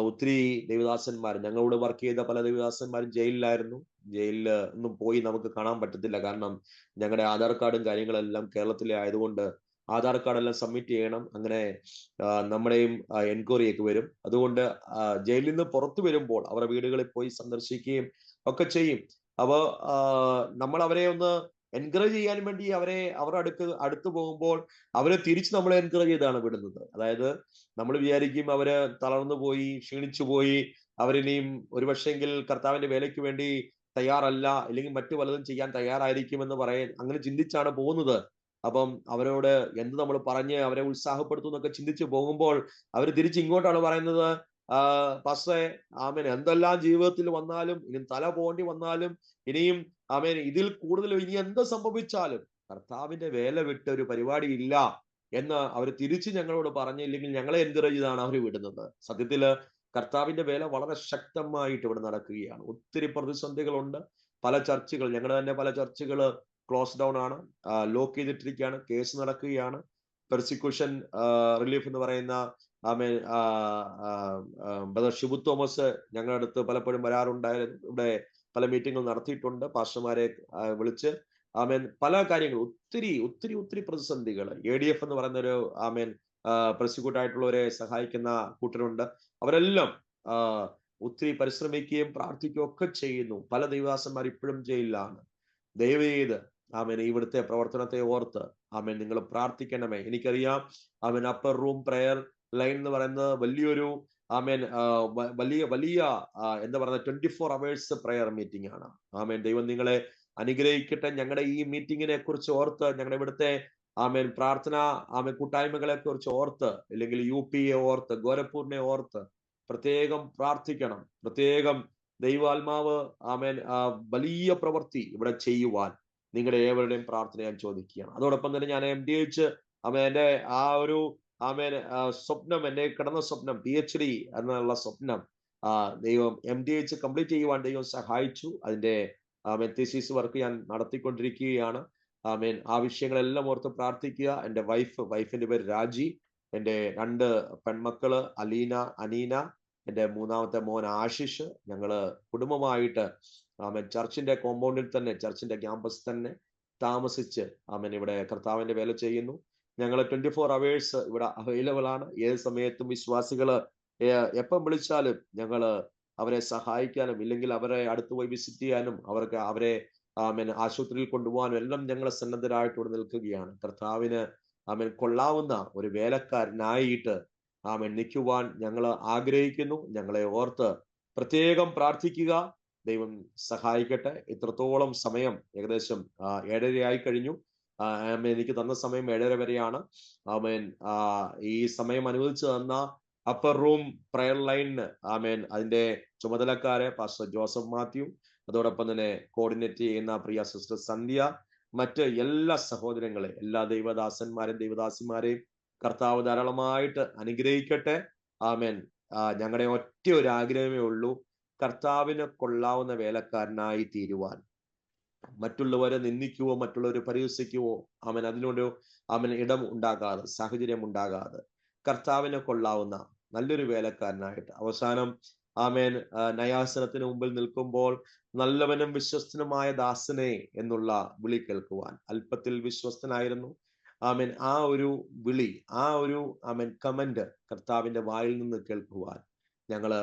ഒത്തിരി ദൈവദാസന്മാർ, ഞങ്ങളോട് വർക്ക് ചെയ്ത പല ദൈവദാസന്മാരും ജയിലിലായിരുന്നു. ജയിലിൽ ഒന്നും പോയി നമുക്ക് കാണാൻ പറ്റത്തില്ല. കാരണം ഞങ്ങളുടെ ആധാർ കാർഡും കാര്യങ്ങളെല്ലാം കേരളത്തിലെ ആയതുകൊണ്ട് ആധാർ കാർഡെല്ലാം സബ്മിറ്റ് ചെയ്യണം. അങ്ങനെ നമ്മുടെയും എൻക്വയറി ഒക്കെ വരും. അതുകൊണ്ട് ജയിലിൽ നിന്ന് പുറത്തു വരുമ്പോൾ അവരുടെ വീടുകളിൽ പോയി സന്ദർശിക്കുകയും ഒക്കെ ചെയ്യും. അപ്പോൾ നമ്മൾ അവരെ ഒന്ന് എൻകറേജ് ചെയ്യാൻ വേണ്ടി അവരുടെ അടുത്ത് പോകുമ്പോൾ അവരെ തിരിച്ച് നമ്മളെ എൻകറേജ് ചെയ്താണ് വിടുന്നത്. അതായത് നമ്മൾ വിചാരിക്കും അവര് തളർന്നു പോയി, ക്ഷീണിച്ചു പോയി, അവരിനിയും ഒരുപക്ഷെങ്കിൽ കർത്താവിന്റെ വേലയ്ക്ക് വേണ്ടി തയ്യാറല്ല, അല്ലെങ്കിൽ മറ്റു പലതും ചെയ്യാൻ തയ്യാറായിരിക്കുമെന്ന് അങ്ങനെ ചിന്തിച്ചാണ് പോകുന്നത്. അപ്പം അവരോട് എന്ത് നമ്മൾ പറഞ്ഞ് അവരെ ഉത്സാഹപ്പെടുത്തും എന്നൊക്കെ ചിന്തിച്ച് പോകുമ്പോൾ അവർ തിരിച്ച് ഇങ്ങോട്ടാണ് പറയുന്നത്, പാസ്റ്ററെ എന്തെല്ലാം ജീവിതത്തിൽ വന്നാലും, ഇനി തല പോകേണ്ടി വന്നാലും, ഇനിയും ഇതിൽ കൂടുതൽ ഇനി എന്ത് സംഭവിച്ചാലും കർത്താവിന്റെ വേല വിട്ട് ഒരു പരിപാടി ഇല്ല എന്ന് അവർ തിരിച്ച് ഞങ്ങളോട് പറഞ്ഞില്ലെങ്കിൽ ഞങ്ങളെ എൻകറേജ് ചെയ്താണ് അവർ വിടുന്നത്. സത്യത്തില് കർത്താവിന്റെ വേല വളരെ ശക്തമായിട്ട് ഇവിടെ നടക്കുകയാണ്. ഒത്തിരി പ്രതിസന്ധികളുണ്ട്. പല ചർച്ചുകൾ, ഞങ്ങളുടെ തന്നെ പല ചർച്ചുകൾ ക്ലോസ് ഡൗൺ ആണ്, ലോക്ക് ചെയ്തിട്ടിരിക്കുകയാണ്, കേസ് നടക്കുകയാണ്. പെർസിക്യൂഷൻ റിലീഫ് എന്ന് പറയുന്ന ബ്രദർ ഷിബു തോമസ് ഞങ്ങളുടെ അടുത്ത് പലപ്പോഴും വരാറുണ്ടായിരുന്നു. ഇവിടെ പല മീറ്റിങ്ങുകൾ നടത്തിയിട്ടുണ്ട്, പാസ്റ്റർമാരെ വിളിച്ച്. പല കാര്യങ്ങൾ, ഒത്തിരി പ്രതിസന്ധികൾ. ADF എന്ന് പറയുന്ന ഒരു പ്രോസിക്യൂട്ട് ആയിട്ടുള്ളവരെ സഹായിക്കുന്ന കൂട്ടരുണ്ട്. അവരെല്ലാം ഒത്തിരി പരിശ്രമിക്കുകയും പ്രാർത്ഥിക്കുകയും ഒക്കെ ചെയ്യുന്നു. പല ദൈവദാസന്മാർ ഇപ്പോഴും ജയിലിലാണ്. ദയവ് ചെയ്ത് ഇവിടുത്തെ പ്രവർത്തനത്തെ ഓർത്ത് നിങ്ങൾ പ്രാർത്ഥിക്കണമേ. എനിക്കറിയാം അപ്പർ റൂം പ്രയർ ലൈൻ എന്ന് പറയുന്നത് വലിയൊരു വലിയ എന്താ പറയുക 24 hours പ്രയർ മീറ്റിംഗ് ആണ്. ദൈവം നിങ്ങളെ അനുഗ്രഹിക്കട്ടെ. ഞങ്ങളുടെ ഈ മീറ്റിങ്ങിനെ കുറിച്ച് ഓർത്ത്, ഞങ്ങളുടെ ഇവിടുത്തെ പ്രാർത്ഥന കൂട്ടായ്മകളെ കുറിച്ച് ഓർത്ത്, അല്ലെങ്കിൽ UPയെ ഓർത്ത്, ഗോരഖ്പൂരിനെ ഓർത്ത് പ്രത്യേകം പ്രാർത്ഥിക്കണം. പ്രത്യേകം ദൈവാത്മാവ് വലിയ പ്രവൃത്തി ഇവിടെ ചെയ്യുവാൻ നിങ്ങളുടെ ഏവരുടെയും പ്രാർത്ഥന ഞാൻ ചോദിക്കുകയാണ്. അതോടൊപ്പം തന്നെ ഞാൻ MDH എന്റെ ആ ഒരു സ്വപ്നം, എന്റെ കിടന്ന സ്വപ്നം PhD എന്നുള്ള സ്വപ്നം ദൈവം MDH കംപ്ലീറ്റ് ചെയ്യുവാൻ ദൈവം സഹായിച്ചു. അതിന്റെ തീസിസ് വർക്ക് ഞാൻ നടത്തിക്കൊണ്ടിരിക്കുകയാണ്. ആ വിഷയങ്ങളെല്ലാം ഓർത്ത് പ്രാർത്ഥിക്കുക. എൻ്റെ വൈഫിന്റെ പേര് രാജി, എൻ്റെ 2 പെൺമക്കള് അലീന, അനീന, എൻ്റെ 3ാമത്തെ മോൻ ആശിഷ്. ഞങ്ങള് കുടുംബമായിട്ട് ചർച്ചിന്റെ കോമ്പൗണ്ടിൽ തന്നെ, ചർച്ചിന്റെ ക്യാമ്പസ് തന്നെ താമസിച്ച് ഇവിടെ കർത്താവിന്റെ വേല ചെയ്യുന്നു. ഞങ്ങൾ 24 hours ഇവിടെ അവൈലബിൾ ആണ്. ഏത് സമയത്തും വിശ്വാസികള് എപ്പം വിളിച്ചാലും ഞങ്ങള് അവരെ സഹായിക്കാനും, ഇല്ലെങ്കിൽ അവരെ അടുത്ത് പോയി വിസിറ്റ് ചെയ്യാനും, അവരെ ആശുപത്രിയിൽ കൊണ്ടുപോകാനും എല്ലാം ഞങ്ങൾ സന്നദ്ധരായിട്ട് ഇവിടെ നിൽക്കുകയാണ്. കർത്താവിന് കൊള്ളാവുന്ന ഒരു വേലക്കാരനായിട്ട് നിൽക്കുവാൻ ഞങ്ങൾ ആഗ്രഹിക്കുന്നു. ഞങ്ങളെ ഓർത്ത് പ്രത്യേകം പ്രാർത്ഥിക്കുക. ദൈവം സഹായിക്കട്ടെ. ഇത്രത്തോളം സമയം ഏകദേശം 7:30 ആയി കഴിഞ്ഞു. എനിക്ക് തന്ന സമയം 7:30 വരെയാണ്. ഈ സമയം അനുവദിച്ചു തന്ന അപ്പർ റൂം പ്രയർ ലൈനിന് അതിന്റെ ചുമതലക്കാരെ പാസ്റ്റർ ജോസഫ് മാത്യു, അതോടൊപ്പം തന്നെ കോർഡിനേറ്റ് ചെയ്യുന്ന പ്രിയ സിസ്റ്റർ സന്ധ്യ, മറ്റ് എല്ലാ സഹോദരങ്ങളെ, എല്ലാ ദൈവദാസന്മാരെയും കർത്താവ് ധാരാളമായിട്ട് അനുഗ്രഹിക്കട്ടെ. ഞങ്ങളുടെ ഒറ്റ ഒരു ആഗ്രഹമേ ഉള്ളൂ, കർത്താവിന് കൊള്ളാവുന്ന വേലക്കാരനായി തീരുവാൻ. മറ്റുള്ളവരെ നിന്ദിക്കുവോ മറ്റുള്ളവരെ പരിഹസിക്കുവോ അതിനൊരു ഇടം ഉണ്ടാകാതെ, സാഹചര്യം ഉണ്ടാകാതെ, കർത്താവിനെ കൊള്ളാവുന്ന നല്ലൊരു വേലക്കാരനായിട്ട് അവസാനം ന്യായാസനത്തിന് മുമ്പിൽ നിൽക്കുമ്പോൾ നല്ലവനും വിശ്വസ്തനുമായ ദാസനെ എന്നുള്ള വിളി കേൾക്കുവാൻ, അല്പത്തിൽ വിശ്വസ്തനായിരുന്നു ആ ഒരു വിളി, ആ ഒരു കമന്റ് കർത്താവിന്റെ വായിൽ നിന്ന് കേൾക്കുവാൻ ഞങ്ങള്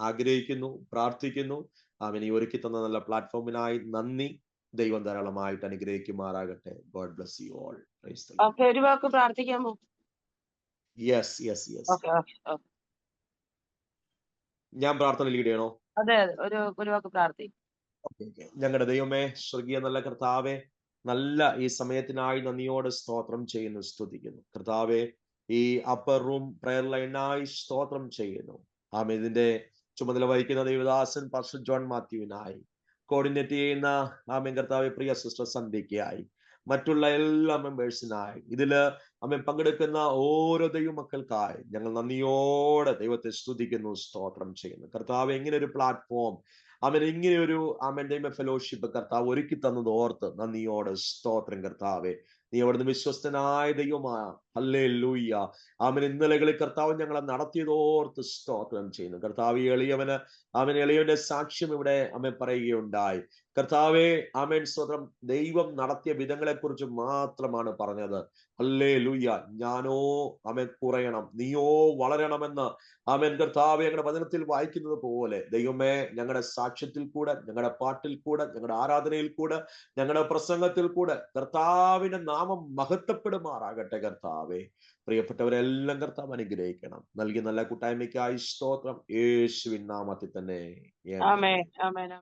ആഗ്രഹിക്കുന്നു, പ്രാർത്ഥിക്കുന്നു. ഈ ഒരുക്കി തന്ന നല്ല പ്ലാറ്റ്ഫോമിനായി നന്ദി. ദൈവം ധാരാളമായിട്ട് അനുഗ്രഹിക്കുമാറാകട്ടെ. God bless you all. ഒരു വാക്ക് പ്രാർത്ഥിക്കാമോ? യെസ്. ഞാൻ പ്രാർത്ഥന ലീഡ് ചെയ്യണോ? അതെ, ഒരു വാക്ക് പ്രാർത്ഥിക്കും. ഞങ്ങളുടെ ദൈവമേ, സ്വർഗീയ നല്ല കർത്താവെ, നല്ല ഈ സമയത്തിനായി നന്ദിയോടെ സ്തോത്രം ചെയ്യുന്നു, സ്തുതിക്കുന്നു. കർത്താവെ, ഈ അപ്പർ റൂം പ്രയർ ലൈനായി സ്തോത്രം ചെയ്യുന്നു. ഇതിന്റെ ചുമതല വഹിക്കുന്ന ദൈവദാസൻ പാസ്റ്റർ ജോൺ മാത്യുവിനായി, കോർഡിനേറ്റ് ചെയ്യുന്ന കർത്താവെ പ്രിയ സിസ്റ്റർ സന്ധ്യയ്ക്കായി, മറ്റുള്ള എല്ലാ മെമ്പേഴ്സിനായി, ഇതില് പങ്കെടുക്കുന്ന ഓരോ ദൈവമക്കൾക്കായി ഞങ്ങൾ നന്ദിയോടെ ദൈവത്തെ സ്തുതിക്കുന്നു, സ്തോത്രം ചെയ്യുന്നു. കർത്താവ് എങ്ങനെ ഒരു പ്ലാറ്റ്ഫോം, ഇങ്ങനെ ഒരു ഫെലോഷിപ്പ് കർത്താവ് ഒരുക്കി തന്നത് ഓർത്ത് നന്ദിയോടെ സ്തോത്രം. കർത്താവെ, നീ അവിടുന്ന് വിശ്വസ്തനായ ദൈവമായ ഹല്ലേലൂയ. ഇന്നലകളിൽ കർത്താവ് ഞങ്ങളെ നടത്തിയതോർത്ത് സ്തോത്രം ചെയ്യുന്നു. കർത്താവ് എളിയവന്റെ സാക്ഷ്യം ഇവിടെ പറയുകയുണ്ടായി. കർത്താവെ, സ്തോത്രം. ദൈവം നടത്തിയ വിധങ്ങളെ കുറിച്ച് മാത്രമാണ് പറഞ്ഞത്. ഹല്ലേലൂയ. ഞാനോ കുറയണം, നീയോ വളരണമെന്ന് കർത്താവെ ഞങ്ങളുടെ വചനത്തിൽ വായിക്കുന്നത് പോലെ ദൈവമേ, ഞങ്ങളുടെ സാക്ഷ്യത്തിൽ കൂടെ, ഞങ്ങളുടെ പാട്ടിൽ കൂടെ, ഞങ്ങളുടെ ആരാധനയിൽ കൂടെ, ഞങ്ങളുടെ പ്രസംഗത്തിൽ കൂടെ കർത്താവിന്റെ നാമം മഹത്വപ്പെടുമാറാകട്ടെ. കർത്താവെ, പ്രിയപ്പെട്ടവരെല്ലാം കർത്താവ് അനുഗ്രഹിക്കണം. നൽകിയ നല്ല കൂട്ടായ്മയ്ക്കായി സ്തോത്രം. യേശുവിൻ നാമത്തിൽ തന്നെ. ആമേൻ.